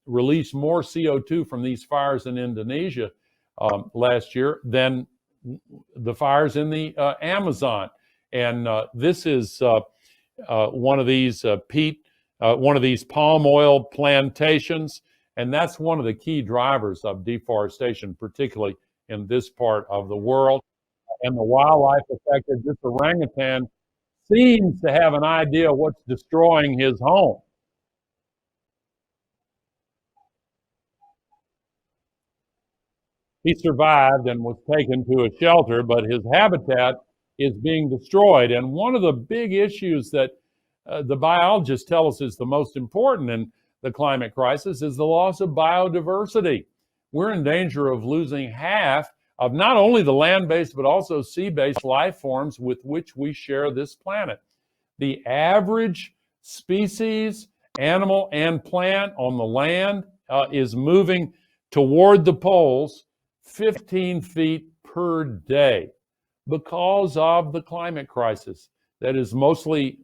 released more CO2 from these fires in Indonesia last year than the fires in the Amazon. And this is one of these one of these palm oil plantations, and that's one of the key drivers of deforestation, particularly in this part of the world. And the wildlife affected, this orangutan seems to have an idea of what's destroying his home. He survived and was taken to a shelter, but his habitat is being destroyed. And one of the big issues that the biologists tell us is the most important in the climate crisis is the loss of biodiversity. We're in danger of losing half of not only the land-based but also sea-based life forms with which we share this planet. The average species, animal and plant on the land is moving toward the poles 15 feet per day because of the climate crisis that is mostly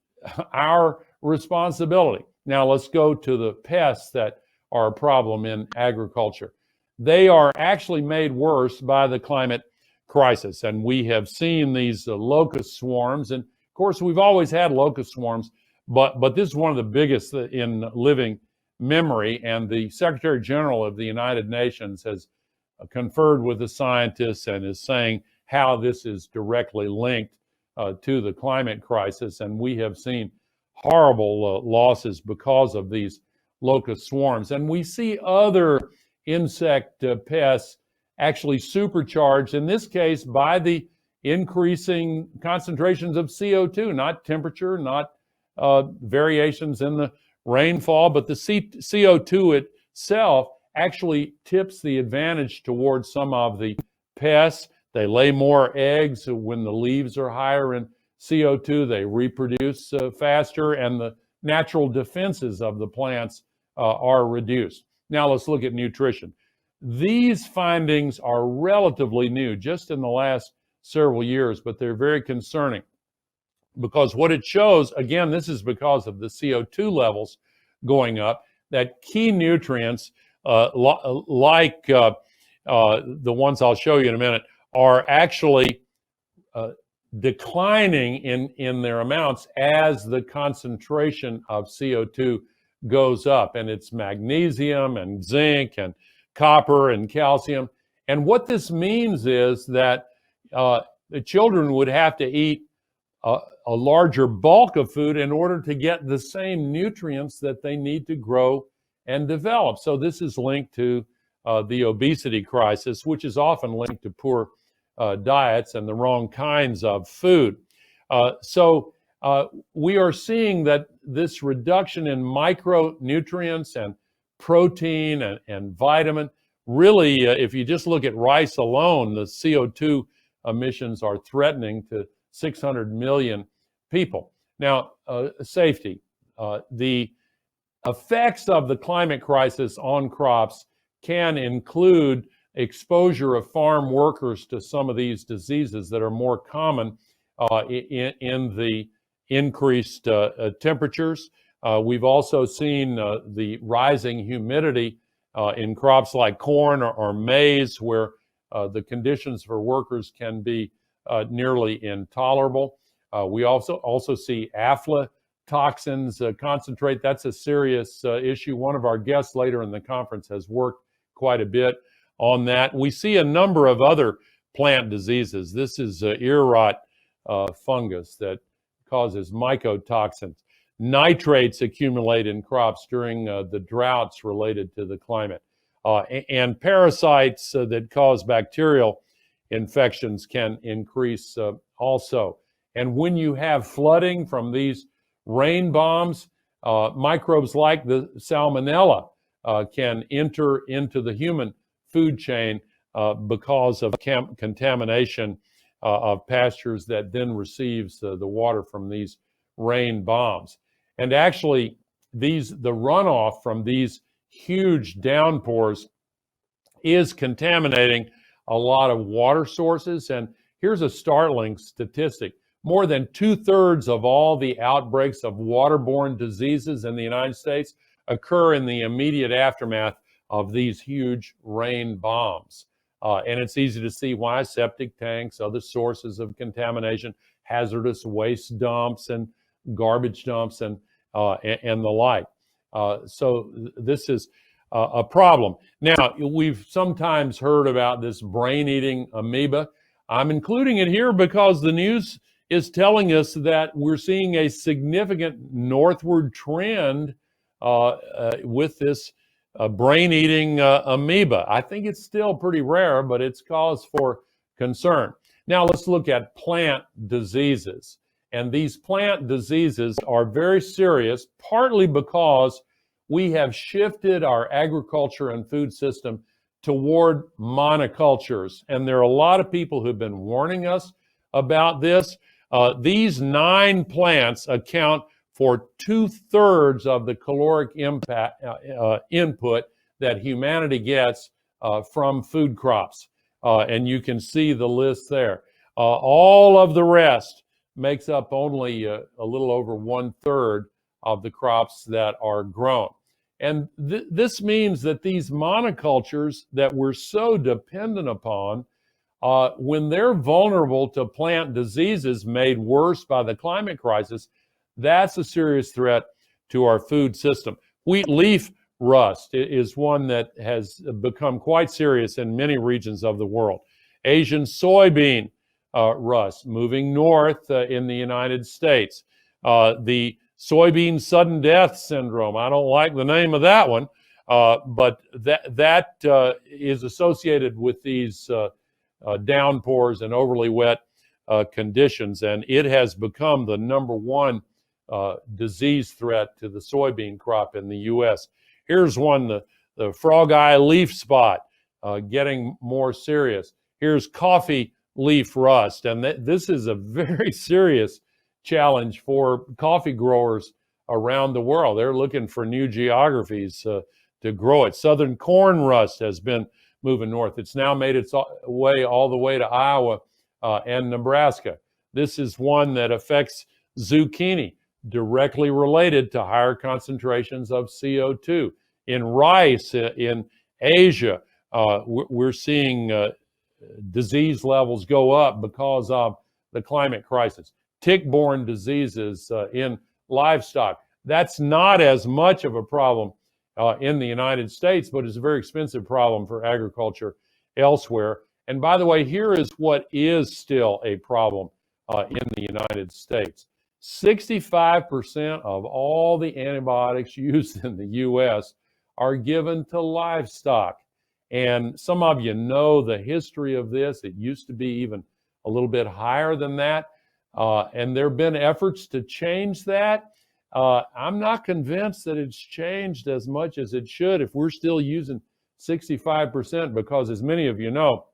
our responsibility. Now let's go to the pests that are a problem in agriculture. They are actually made worse by the climate crisis, and we have seen these locust swarms. And of course, we've always had locust swarms, but this is one of the biggest in living memory. And the Secretary General of the United Nations has conferred with the scientists and is saying how this is directly linked to the climate crisis, and we have seen horrible losses because of these locust swarms. And we see other insect pests actually supercharged, in this case, by the increasing concentrations of CO2, not temperature, not variations in the rainfall, but the CO2 itself actually tips the advantage towards some of the pests. They lay more eggs when the leaves are higher in CO2, they reproduce faster, and the natural defenses of the plants are reduced. Now let's look at nutrition. These findings are relatively new, just in the last several years, but they're very concerning because what it shows, again, this is because of the CO2 levels going up, that key nutrients like the ones I'll show you in a minute are actually declining in their amounts as the concentration of CO2 goes up, and it's magnesium and zinc and copper and calcium. And what this means is that the children would have to eat a larger bulk of food in order to get the same nutrients that they need to grow and develop. So this is linked to the obesity crisis, which is often linked to poor diets and the wrong kinds of food. So we are seeing that this reduction in micronutrients and protein and vitamin, really, if you just look at rice alone, the CO2 emissions are threatening to 600 million people. Now, safety. The effects of the climate crisis on crops can include exposure of farm workers to some of these diseases that are more common in the increased temperatures. We've also seen the rising humidity in crops like corn or maize, where the conditions for workers can be nearly intolerable. We also see aflatoxins concentrate. That's a serious issue. One of our guests later in the conference has worked quite a bit on that. We see a number of other plant diseases. This is ear rot fungus that causes mycotoxins. Nitrates accumulate in crops during the droughts related to the climate. And parasites that cause bacterial infections can increase also. And when you have flooding from these rain bombs, microbes like the salmonella can enter into the human food chain because of contamination of pastures that then receives the water from these rain bombs. And actually, the runoff from these huge downpours is contaminating a lot of water sources. And here's a startling statistic. More than 2/3 of all the outbreaks of waterborne diseases in the United States occur in the immediate aftermath of these huge rain bombs. And it's easy to see why: septic tanks, other sources of contamination, hazardous waste dumps and garbage dumps and the like. So this is a problem. Now, we've sometimes heard about this brain-eating amoeba. I'm including it here because the news is telling us that we're seeing a significant northward trend with this brain-eating amoeba. I think it's still pretty rare, but it's cause for concern. Now let's look at plant diseases. And these plant diseases are very serious, partly because we have shifted our agriculture and food system toward monocultures. And there are a lot of people who've been warning us about this. These 9 plants account for 2/3 of the caloric input that humanity gets from food crops. And you can see the list there. All of the rest makes up only a little over 1/3 of the crops that are grown. And this means that these monocultures that we're so dependent upon, when they're vulnerable to plant diseases made worse by the climate crisis, that's a serious threat to our food system. Wheat leaf rust is one that has become quite serious in many regions of the world. Asian soybean rust moving north in the United States. The soybean sudden death syndrome, I don't like the name of that one, but that is associated with these downpours and overly wet conditions, and it has become the #1 disease threat to the soybean crop in the U.S. Here's one, the frog eye leaf spot, getting more serious. Here's coffee leaf rust, and this is a very serious challenge for coffee growers around the world. They're looking for new geographies to grow it. Southern corn rust has been moving north. It's now made its way all the way to Iowa and Nebraska. This is one that affects zucchini, directly related to higher concentrations of CO2. In rice in Asia, we're seeing disease levels go up because of the climate crisis. Tick-borne diseases in livestock. That's not as much of a problem in the United States, but it's a very expensive problem for agriculture elsewhere. And by the way, here is what is still a problem in the United States. 65% of all the antibiotics used in the U.S. are given to livestock. And some of you know the history of this. It used to be even a little bit higher than that. And there have been efforts to change that. I'm not convinced that it's changed as much as it should if we're still using 65%, because as many of you know,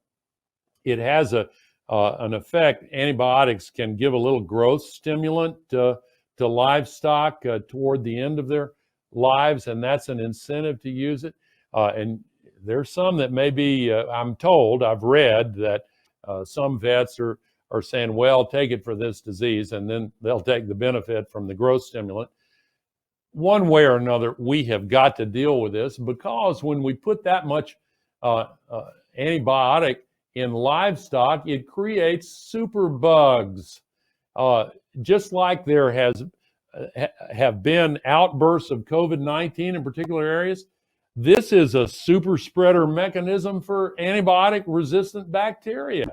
it has an effect. Antibiotics can give a little growth stimulant to livestock toward the end of their lives, and that's an incentive to use it. And there's some that maybe, I'm told, I've read that some vets are saying, well, take it for this disease, and then they'll take the benefit from the growth stimulant. One way or another, we have got to deal with this, because when we put that much antibiotic in livestock, it creates super bugs. Just like there have been outbursts of COVID-19 in particular areas, this is a super spreader mechanism for antibiotic-resistant bacteria.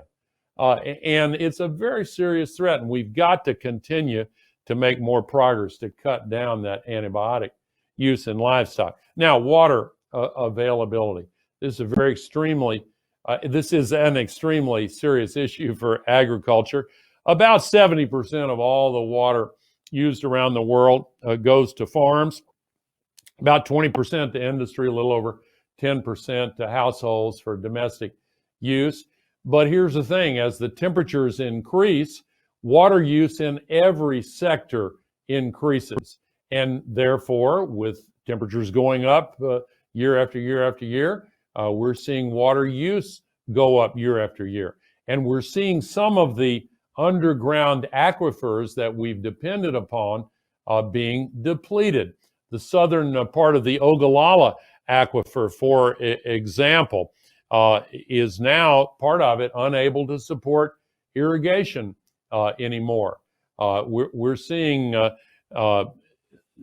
And it's a very serious threat, and we've got to continue to make more progress to cut down that antibiotic use in livestock. Now, water availability. This is an extremely serious issue for agriculture. About 70% of all the water used around the world goes to farms, about 20% to industry, a little over 10% to households for domestic use. But here's the thing, as the temperatures increase, water use in every sector increases. And therefore, with temperatures going up year after year after year, we're seeing water use go up year after year. And we're seeing some of the underground aquifers that we've depended upon being depleted. The southern part of the Ogallala aquifer, for example, is now, part of it, unable to support irrigation anymore. We're seeing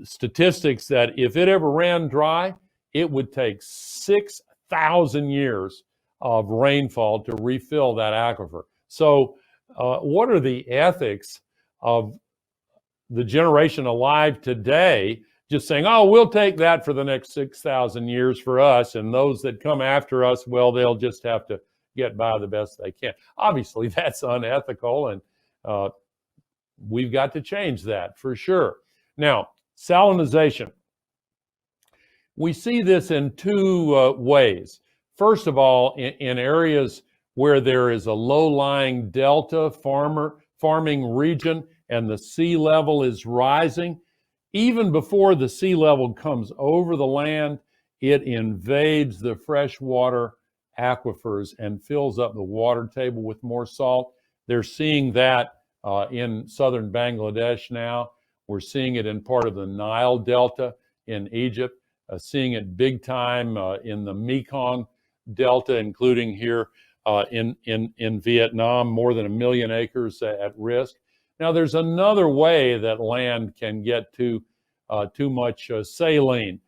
statistics that if it ever ran dry, it would take 6,000 years of rainfall to refill that aquifer. So what are the ethics of the generation alive today just saying, oh, we'll take that for the next 6,000 years for us, and those that come after us, well, they'll just have to get by the best they can. Obviously, that's unethical, and we've got to change that for sure. Now, salinization. We see this in two ways. First of all, in areas where there is a low-lying delta farming region and the sea level is rising, even before the sea level comes over the land, it invades the freshwater aquifers and fills up the water table with more salt. They're seeing that in southern Bangladesh now. We're seeing it in part of the Nile Delta in Egypt, seeing it big time in the Mekong Delta, including here in Vietnam, more than 1 million acres at risk. Now, there's another way that land can get too much saline.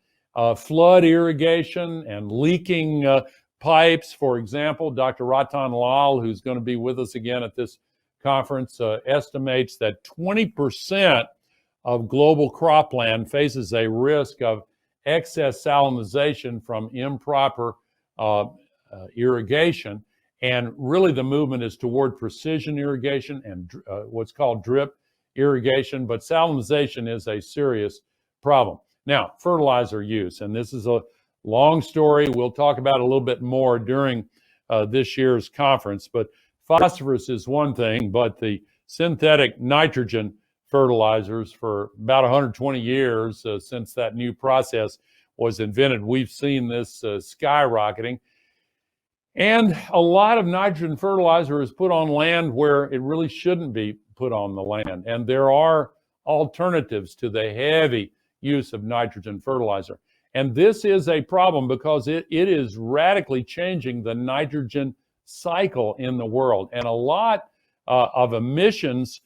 Flood irrigation and leaking pipes, for example. Dr. Ratan Lal, who's going to be with us again at this conference, estimates that 20% of global cropland faces a risk of excess salinization from improper irrigation. And really the movement is toward precision irrigation and what's called drip irrigation, but salinization is a serious problem. Now, fertilizer use, and this is a long story. We'll talk about it a little bit more during this year's conference, but phosphorus is one thing, but the synthetic nitrogen fertilizers for about 120 years since that new process was invented. We've seen this skyrocketing. And a lot of nitrogen fertilizer is put on land where it really shouldn't be put on the land. And there are alternatives to the heavy use of nitrogen fertilizer. And this is a problem because it is radically changing the nitrogen cycle in the world. And a lot of emissions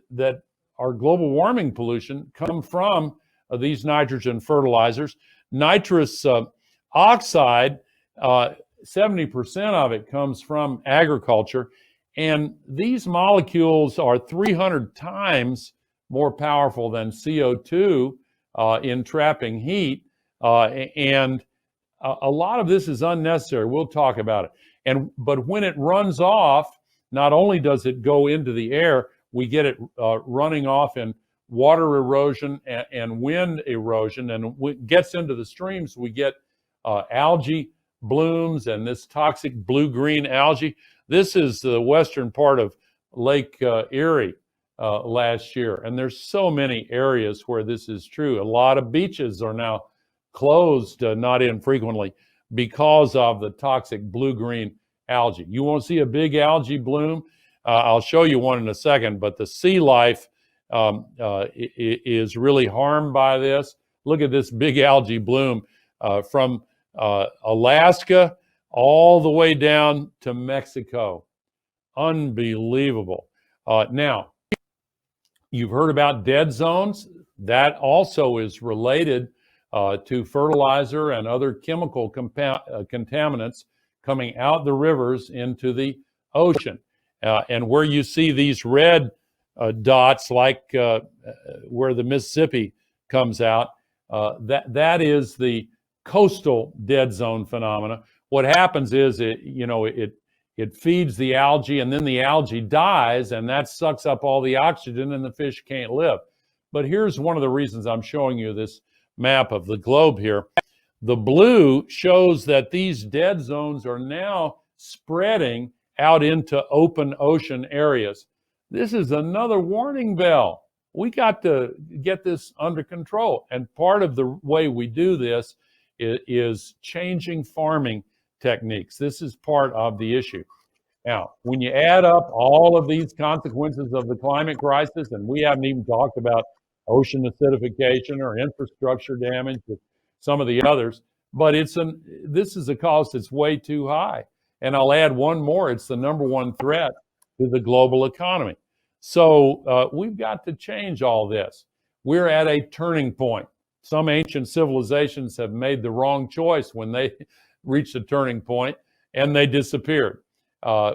that are global warming pollution come from these nitrogen fertilizers. Nitrous oxide, 70% of it comes from agriculture, and these molecules are 300 times more powerful than CO2 in trapping heat, and a lot of this is unnecessary. We'll talk about it. But when it runs off, not only does it go into the air, we get it running off in water erosion and wind erosion, and it gets into the streams. We get algae blooms and this toxic blue-green algae. This is the western part of Lake Erie last year, and there's so many areas where this is true. A lot of beaches are now closed not infrequently because of the toxic blue-green algae. You won't see a big algae bloom. I'll show you one in a second, but the sea life is really harmed by this. Look at this big algae bloom from Alaska all the way down to Mexico. Unbelievable. Now, you've heard about dead zones. That also is related to fertilizer and other chemical contaminants coming out the rivers into the ocean. And where you see these red dots, like where the Mississippi comes out, that is the coastal dead zone phenomena. What happens is it feeds the algae, and then the algae dies, and that sucks up all the oxygen, and the fish can't live. But here's one of the reasons I'm showing you this map of the globe here. The blue shows that these dead zones are now spreading out into open ocean areas. This is another warning bell. We got to get this under control. And part of the way we do this is changing farming techniques. This is part of the issue. Now, when you add up all of these consequences of the climate crisis, and we haven't even talked about ocean acidification or infrastructure damage with some of the others, but this is a cost that's way too high. And I'll add one more. It's the number one threat to the global economy. So we've got to change all this. We're at a turning point. Some ancient civilizations have made the wrong choice when they reached a turning point and they disappeared.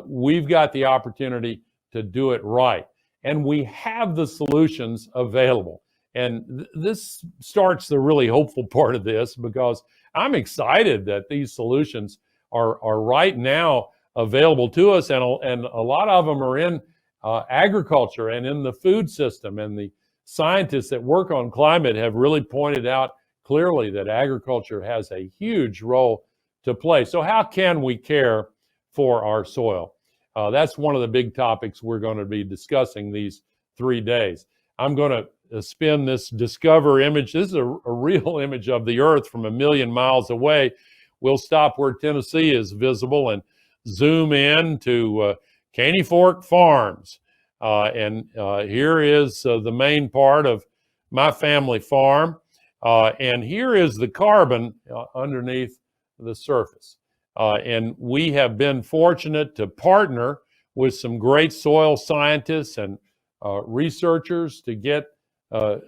We've got the opportunity to do it right. And we have the solutions available. And this starts the really hopeful part of this, because I'm excited that these solutions are right now available to us. And a lot of them are in agriculture and in the food system. And the scientists that work on climate have really pointed out clearly that agriculture has a huge role to play. So how can we care for our soil? That's one of the big topics we're going to be discussing these 3 days. I'm going to spin this Discover image. This is a real image of the Earth from 1 million miles away. We'll stop where Tennessee is visible and zoom in to Caney Fork Farms. And here is the main part of my family farm. And here is the carbon underneath the surface. And we have been fortunate to partner with some great soil scientists and researchers to get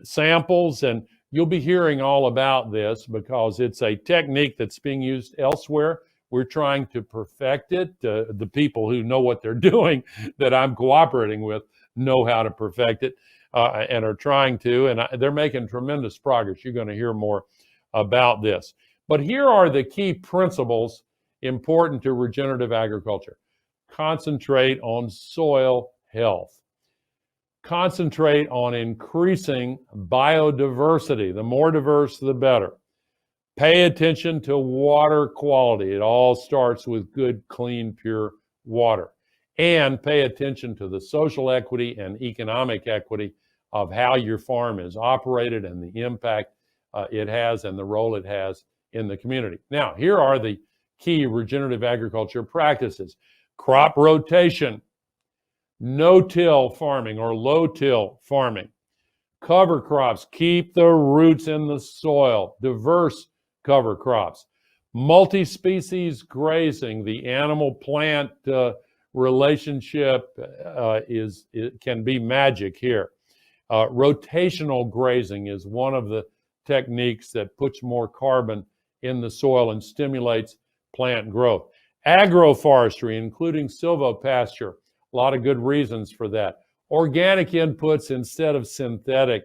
samples. And you'll be hearing all about this because it's a technique that's being used elsewhere. We're trying to perfect it. The people who know what they're doing that I'm cooperating with know how to perfect it and are trying to, and they're making tremendous progress. You're going to hear more about this. But here are the key principles important to regenerative agriculture. Concentrate on soil health. Concentrate on increasing biodiversity. The more diverse, the better. Pay attention to water quality. It all starts with good, clean, pure water. And pay attention to the social equity and economic equity of how your farm is operated and the impact it has and the role it has in the community. Now, here are the key regenerative agriculture practices. Crop rotation, no-till farming or low-till farming. Cover crops, keep the roots in the soil, diverse cover crops. Multi-species grazing, the animal-plant relationship it can be magic here. Rotational grazing is one of the techniques that puts more carbon in the soil and stimulates plant growth. Agroforestry, including silvopasture, a lot of good reasons for that. Organic inputs instead of synthetic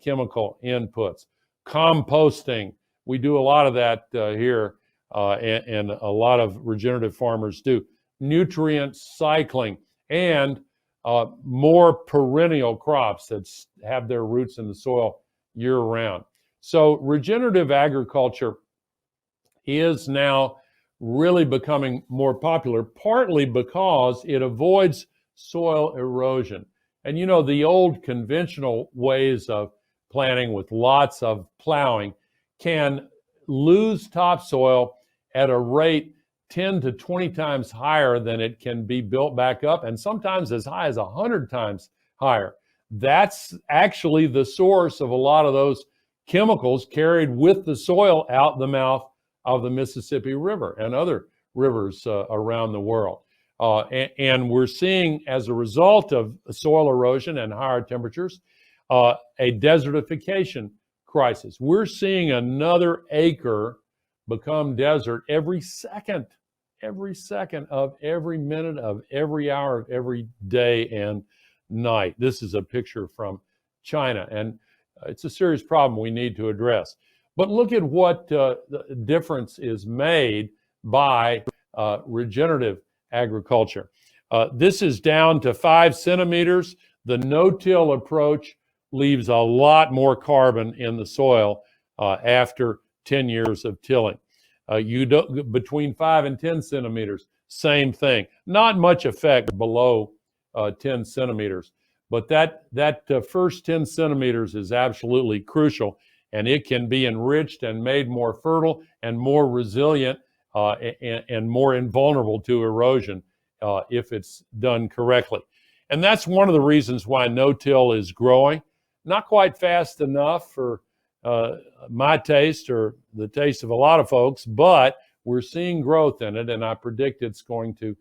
chemical inputs. Composting, we do a lot of that here, and a lot of regenerative farmers do. Nutrient cycling, and more perennial crops that have their roots in the soil year-round. So regenerative agriculture is now really becoming more popular, partly because it avoids soil erosion. And you know, the old conventional ways of planting with lots of plowing can lose topsoil at a rate 10 to 20 times higher than it can be built back up, and sometimes as high as 100 times higher. That's actually the source of a lot of those chemicals carried with the soil out the mouth of the Mississippi River and other rivers around the world. And we're seeing, as a result of soil erosion and higher temperatures, a desertification crisis. We're seeing another acre become desert every second of every minute of every hour of every day and night. This is a picture from China, and it's a serious problem we need to address. But look at what the difference is made by regenerative agriculture. This is down to 5 centimeters. The no-till approach leaves a lot more carbon in the soil after 10 years of tilling. Between 5 and 10 centimeters, same thing. Not much effect below 10 centimeters, but that first 10 centimeters is absolutely crucial, and it can be enriched and made more fertile and more resilient and more invulnerable to erosion if it's done correctly. And that's one of the reasons why no-till is growing. Not quite fast enough for my taste or the taste of a lot of folks, but we're seeing growth in it, and I predict it's going to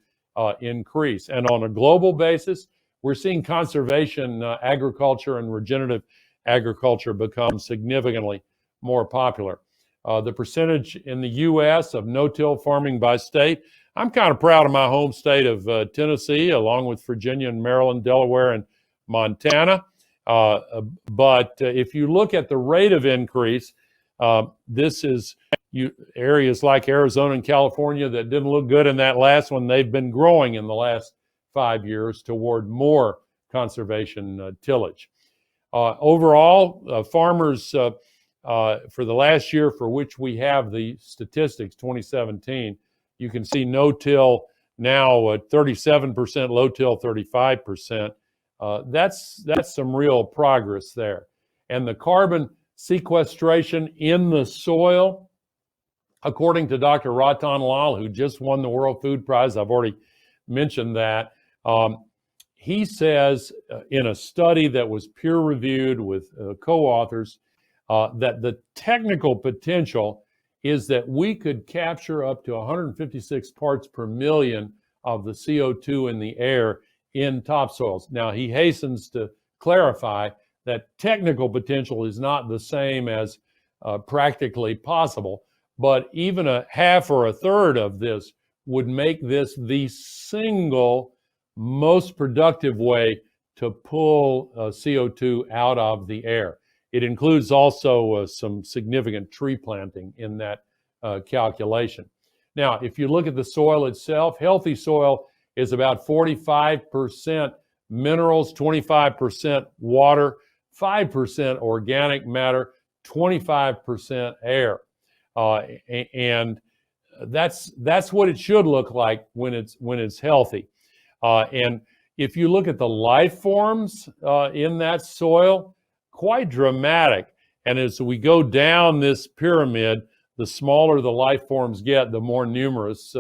increase. And on a global basis, we're seeing conservation agriculture and regenerative agriculture become significantly more popular. The percentage in the U.S. of no-till farming by state, I'm kind of proud of my home state of Tennessee, along with Virginia and Maryland, Delaware, and Montana. But if you look at the rate of increase, this is areas like Arizona and California that didn't look good in that last one. They've been growing in the last 5 years toward more conservation tillage. Overall, farmers for the last year for which we have the statistics, 2017, you can see no-till now at 37%, low-till 35%. That's some real progress there. And the carbon sequestration in the soil, according to Dr. Ratan Lal, who just won the World Food Prize, I've already mentioned that, he says in a study that was peer-reviewed with co-authors that the technical potential is that we could capture up to 156 parts per million of the CO2 in the air in topsoils. Now, he hastens to clarify that technical potential is not the same as practically possible, but even a half or a third of this would make this the single most productive way to pull CO2 out of the air. It includes also some significant tree planting in that calculation. Now, if you look at the soil itself, healthy soil is about 45% minerals, 25% water, 5% organic matter, 25% air. And that's what it should look like when it's healthy. And if you look at the life forms in that soil, quite dramatic. And as we go down this pyramid, the smaller the life forms get, the more numerous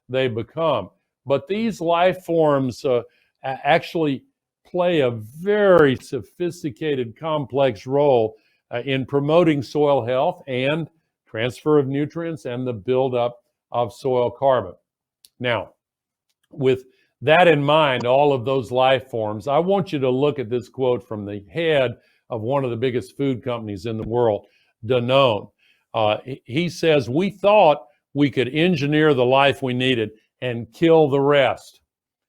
they become. But these life forms actually play a very sophisticated, complex role in promoting soil health and transfer of nutrients and the buildup of soil carbon. Now, with that in mind, all of those life forms, I want you to look at this quote from the head of one of the biggest food companies in the world, Danone. He says, "We thought we could engineer the life we needed and kill the rest.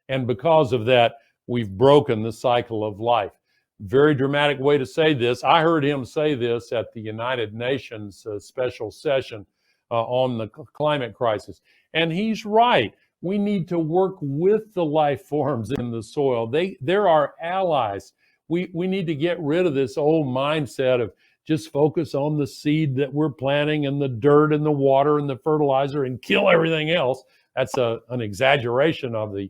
And because of that, we've broken the cycle of life." Very dramatic way to say this. I heard him say this at the United Nations special session on the climate crisis. And he's right. We need to work with the life forms in the soil. They're our allies. We need to get rid of this old mindset of just focus on the seed that we're planting and the dirt and the water and the fertilizer and kill everything else. That's an exaggeration of the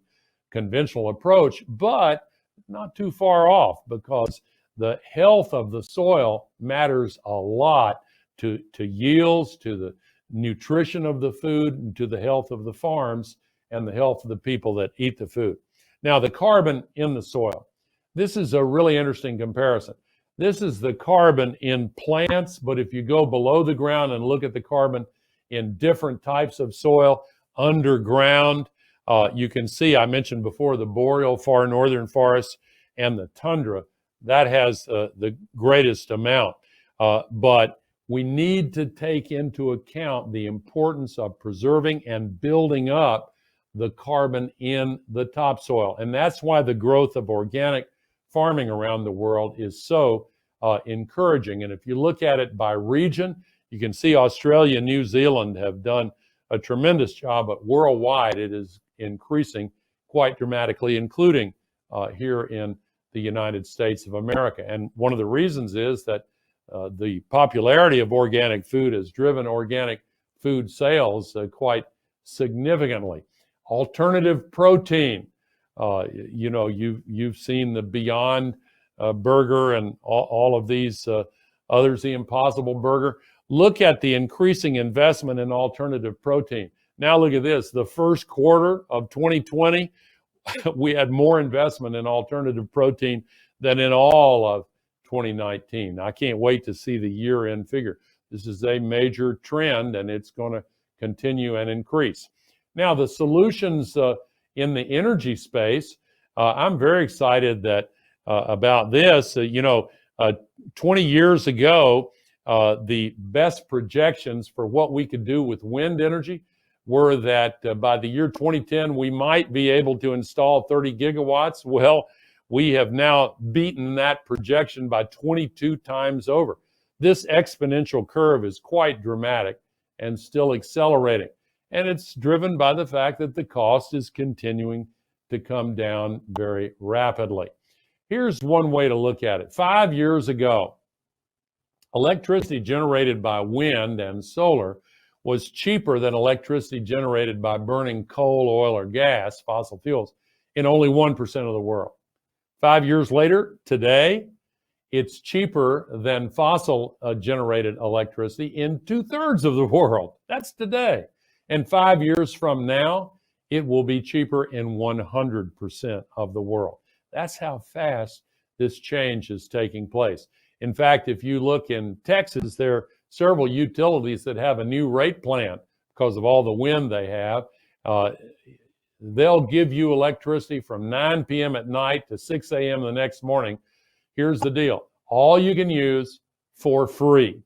conventional approach, but not too far off, because the health of the soil matters a lot to yields, to the nutrition of the food, and to the health of the farms and the health of the people that eat the food. Now, the carbon in the soil. This is a really interesting comparison. This is the carbon in plants, but if you go below the ground and look at the carbon in different types of soil, underground, you can see, I mentioned before, the boreal far northern forests and the tundra. That has the greatest amount. But we need to take into account the importance of preserving and building up the carbon in the topsoil. And that's why the growth of organic farming around the world is so encouraging. And if you look at it by region, you can see Australia and New Zealand have done a tremendous job, but worldwide it is increasing quite dramatically, including here in the United States of America. And one of the reasons is that the popularity of organic food has driven organic food sales quite significantly. Alternative protein, you've seen the Beyond Burger and all of these others, the Impossible Burger. Look at the increasing investment in alternative protein. Now look at this, the first quarter of 2020, we had more investment in alternative protein than in all of 2019. I can't wait to see the year-end figure. This is a major trend, and it's going to continue and increase. Now, the solutions in the energy space, I'm very excited about this. 20 years ago, the best projections for what we could do with wind energy were that by the year 2010, we might be able to install 30 gigawatts. Well, we have now beaten that projection by 22 times over. This exponential curve is quite dramatic and still accelerating. And it's driven by the fact that the cost is continuing to come down very rapidly. Here's one way to look at it. 5 years ago, electricity generated by wind and solar was cheaper than electricity generated by burning coal, oil, or gas, fossil fuels, in only 1% of the world. 5 years later, today, it's cheaper than fossil generated electricity in 2/3 of the world. That's today. And 5 years from now, it will be cheaper in 100% of the world. That's how fast this change is taking place. In fact, if you look in Texas, there are several utilities that have a new rate plan because of all the wind they have. They'll give you electricity from 9 p.m. at night to 6 a.m. the next morning. Here's the deal. All you can use for free.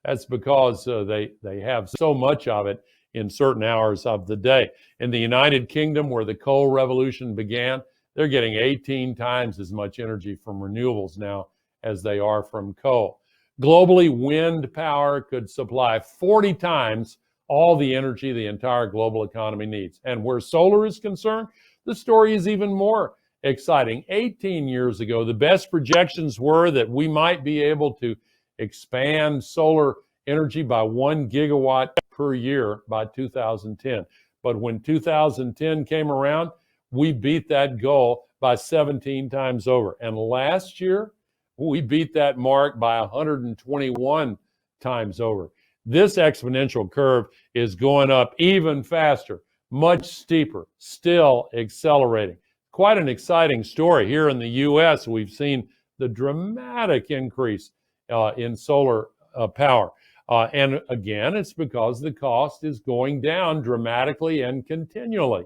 That's because they have so much of it in certain hours of the day. In the United Kingdom, where the coal revolution began, they're getting 18 times as much energy from renewables now as they are from coal. Globally, wind power could supply 40 times all the energy the entire global economy needs. And where solar is concerned, the story is even more exciting. 18 years ago, the best projections were that we might be able to expand solar energy by 1 gigawatt per year by 2010. But when 2010 came around, we beat that goal by 17 times over. And last year, we beat that mark by 121 times over. This exponential curve is going up even faster, much steeper, still accelerating. Quite an exciting story. Here in the US, we've seen the dramatic increase in solar power. And again, it's because the cost is going down dramatically and continually.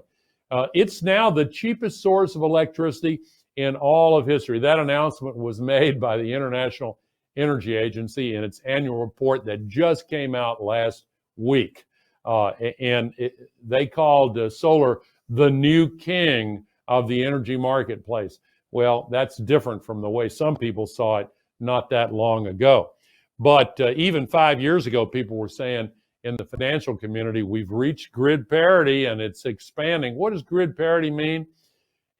It's now the cheapest source of electricity in all of history. That announcement was made by the International Energy Agency in its annual report that just came out last week. They called solar the new king of the energy marketplace. Well, that's different from the way some people saw it not that long ago. But even 5 years ago, people were saying in the financial community, we've reached grid parity and it's expanding. What does grid parity mean?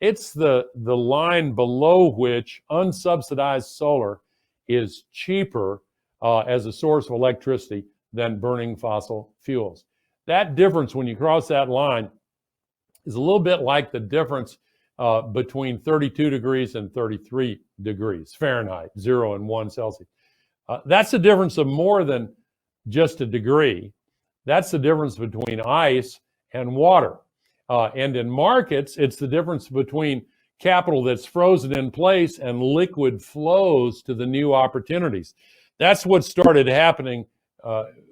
It's the line below which unsubsidized solar is cheaper as a source of electricity than burning fossil fuels. That difference, when you cross that line, is a little bit like the difference between 32 degrees and 33 degrees Fahrenheit, 0 and 1 Celsius. That's a difference of more than just a degree. That's the difference between ice and water. And in markets, it's the difference between capital that's frozen in place and liquid flows to the new opportunities. That's what started happening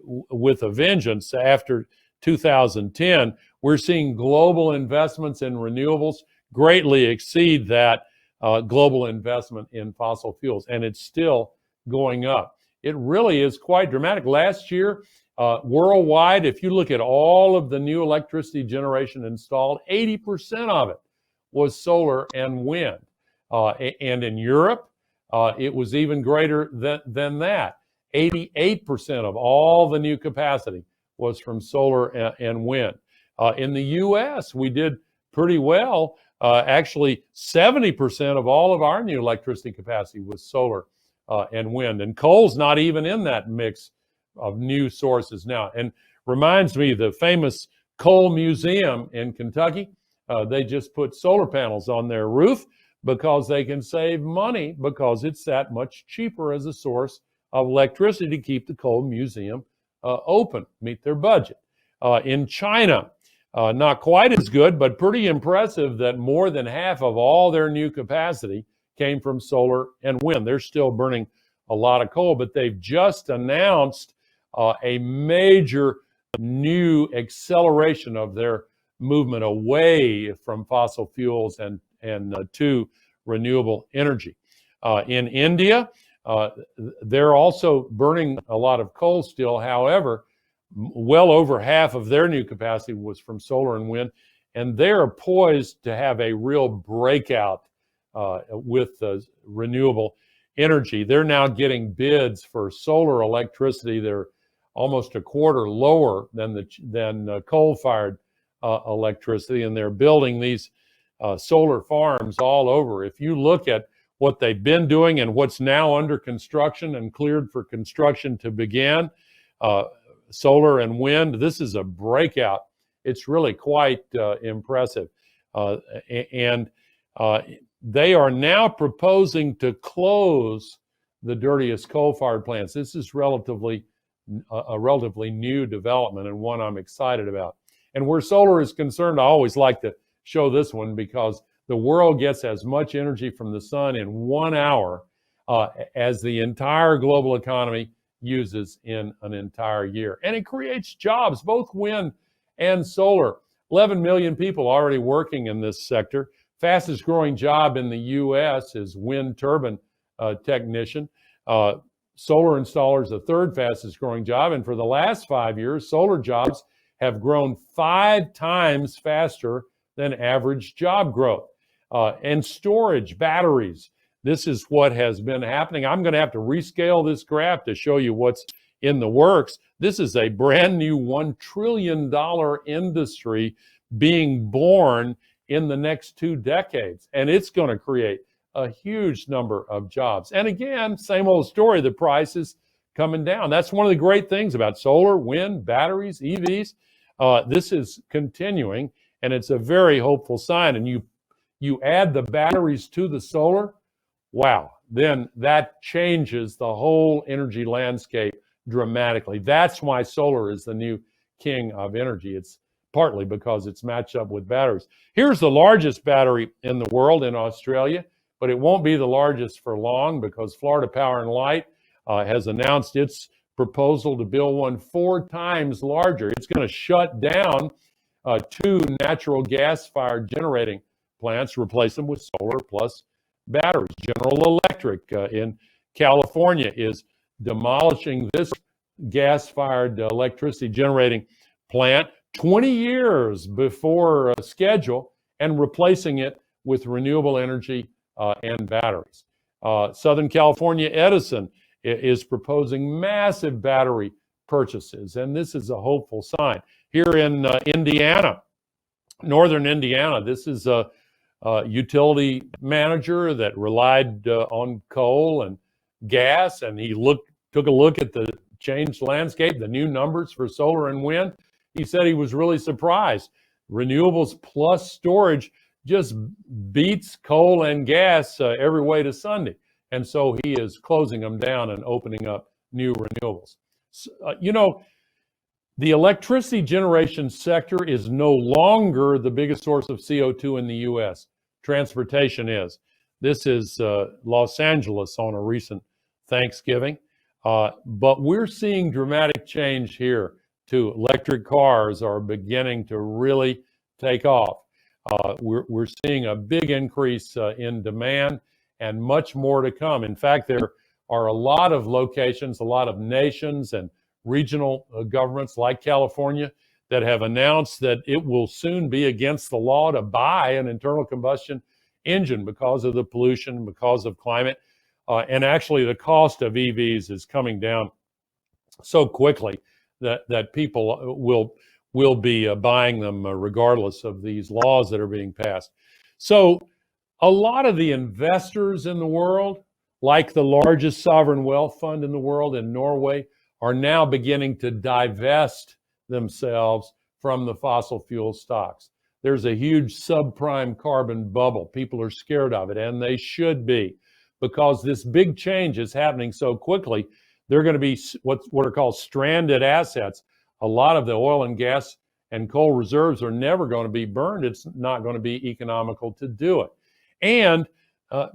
with a vengeance after 2010. We're seeing global investments in renewables greatly exceed that global investment in fossil fuels, and it's still going up. It really is quite dramatic. Last year, worldwide, if you look at all of the new electricity generation installed, 80% of it was solar and wind. And in Europe, it was even greater than that. 88% of all the new capacity was from solar and wind. In the US, we did pretty well. Actually, 70% of all of our new electricity capacity was solar and wind. And coal's not even in that mix of new sources now. And reminds me, the famous coal museum in Kentucky, they just put solar panels on their roof because they can save money because it's that much cheaper as a source of electricity to keep the coal museum open, meet their budget. In China, not quite as good, but pretty impressive that more than half of all their new capacity came from solar and wind. They're still burning a lot of coal, but they've just announced a major new acceleration of their movement away from fossil fuels and to renewable energy. In India, they're also burning a lot of coal still. However, well over half of their new capacity was from solar and wind, and they're poised to have a real breakout with renewable energy. They're now getting bids for solar electricity. They're almost a quarter lower than coal-fired electricity, and they're building these solar farms all over. If you look at what they've been doing and what's now under construction and cleared for construction to begin, solar and wind, this is a breakout. It's really quite impressive. And they are now proposing to close the dirtiest coal-fired plants. This is a relatively new development and one I'm excited about. And where solar is concerned, I always like to show this one because the world gets as much energy from the sun in 1 hour as the entire global economy uses in an entire year. And it creates jobs, both wind and solar. 11 million people already working in this sector. Fastest growing job in the US is wind turbine technician. Solar installer is the third fastest growing job. And for the last 5 years, solar jobs have grown 5 times faster than average job growth. And storage, batteries, this is what has been happening. I'm going to have to rescale this graph to show you what's in the works. This is a brand new $1 trillion industry being born in the next 2 decades. And it's going to create a huge number of jobs. And again, same old story, the price is coming down. That's one of the great things about solar, wind, batteries, EVs. This is continuing. and it's a very hopeful sign. And you add the batteries to the solar, wow, then that changes the whole energy landscape dramatically. That's why solar is the new king of energy. It's partly because it's matched up with batteries. Here's the largest battery in the world in Australia, but it won't be the largest for long because Florida Power and Light has announced its proposal to build one 4 times larger. It's going to shut down 2 natural gas-fired generating plants, replace them with solar plus batteries. General Electric in California is demolishing this gas-fired electricity generating plant 20 years before schedule and replacing it with renewable energy and batteries. Southern California Edison is proposing massive battery purchases, and this is a hopeful sign. Here in Indiana, northern Indiana, this is a utility manager that relied on coal and gas, and he took a look at the changed landscape, the new numbers for solar and wind. He said he was really surprised. Renewables plus storage just beats coal and gas every way to Sunday. And so he is closing them down and opening up new renewables. The electricity generation sector is no longer the biggest source of CO2 in the U.S. Transportation is. This is Los Angeles on a recent Thanksgiving. But we're seeing dramatic change here too. Electric cars are beginning to really take off. We're seeing a big increase in demand and much more to come. In fact, there are a lot of locations, a lot of nations and regional governments like California that have announced that it will soon be against the law to buy an internal combustion engine because of the pollution, because of climate. And actually the cost of EVs is coming down so quickly that people will be buying them regardless of these laws that are being passed. So a lot of the investors in the world, like the largest sovereign wealth fund in the world in Norway, are now beginning to divest themselves from the fossil fuel stocks. There's a huge subprime carbon bubble. People are scared of it, and they should be, because this big change is happening so quickly. They're going to be what are called stranded assets. A lot of the oil and gas and coal reserves are never going to be burned. It's not going to be economical to do it. And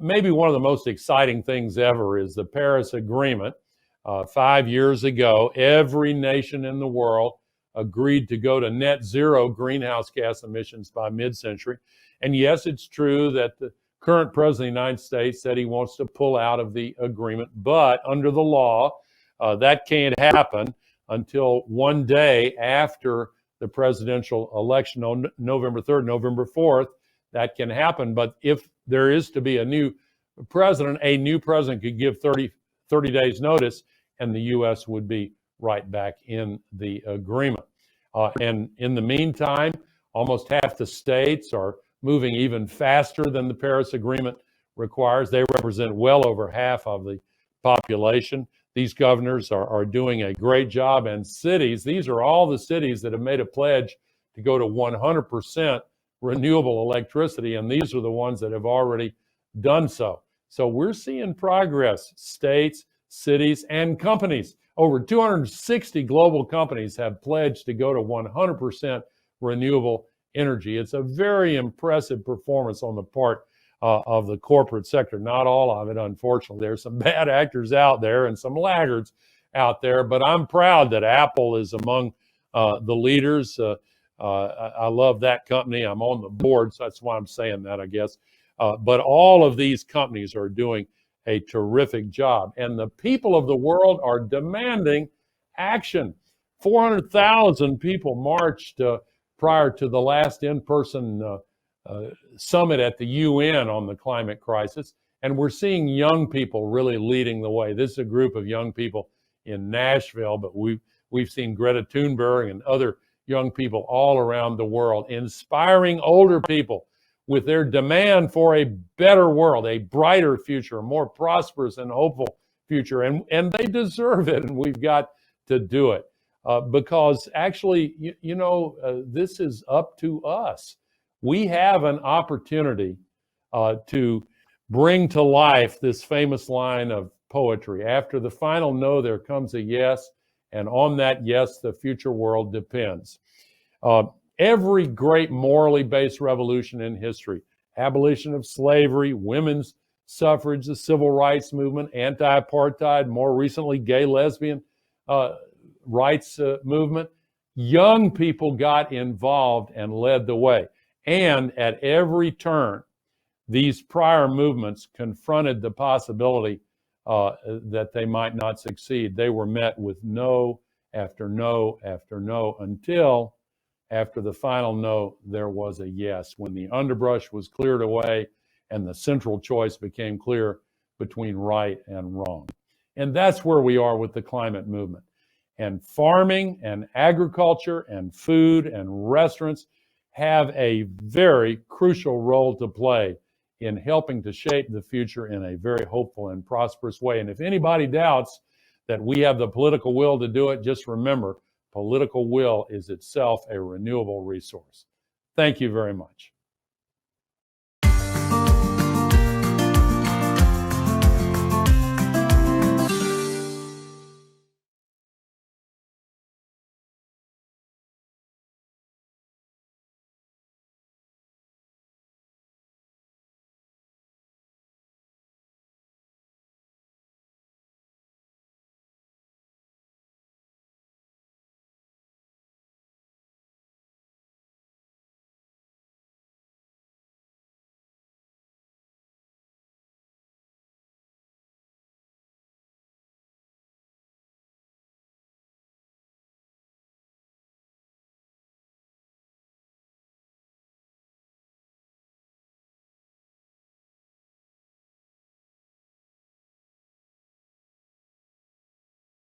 maybe one of the most exciting things ever is the Paris Agreement. 5 years ago, every nation in the world agreed to go to net zero greenhouse gas emissions by mid-century. And yes, it's true that the current president of the United States said he wants to pull out of the agreement, but under the law, that can't happen until one day after the presidential election on November 3rd, November 4th. That can happen. But if there is to be a new president could give 30 days notice, and the U.S. would be right back in the agreement. And in the meantime, almost half the states are moving even faster than the Paris Agreement requires. They represent well over half of the population. These governors are doing a great job, and cities, these are all the cities that have made a pledge to go to 100% renewable electricity, and these are the ones that have already done so. So we're seeing progress. States, cities, and companies. Over 260 global companies have pledged to go to 100% renewable energy. It's a very impressive performance on the part of the corporate sector. Not all of it, unfortunately. There's some bad actors out there and some laggards out there, but I'm proud that Apple is among the leaders. I love that company. I'm on the board, so that's why I'm saying that, I guess. But all of these companies are doing a terrific job. And the people of the world are demanding action. 400,000 people marched prior to the last in-person summit at the UN on the climate crisis. And we're seeing young people really leading the way. This is a group of young people in Nashville, but we've seen Greta Thunberg and other young people all around the world inspiring older people with their demand for a better world, a brighter future, a more prosperous and hopeful future. And they deserve it, and we've got to do it. because actually, this is up to us. We have an opportunity to bring to life this famous line of poetry. After the final no, there comes a yes, and on that yes, the future world depends. Every great morally based revolution in history, abolition of slavery, women's suffrage, the civil rights movement, anti-apartheid, more recently, gay, lesbian rights movement, young people got involved and led the way. And at every turn, these prior movements confronted the possibility that they might not succeed. They were met with no after no after no until after the final no, there was a yes, when the underbrush was cleared away and the central choice became clear between right and wrong. And that's where we are with the climate movement. And farming and agriculture and food and restaurants have a very crucial role to play in helping to shape the future in a very hopeful and prosperous way. And if anybody doubts that we have the political will to do it, just remember, political will is itself a renewable resource. Thank you very much.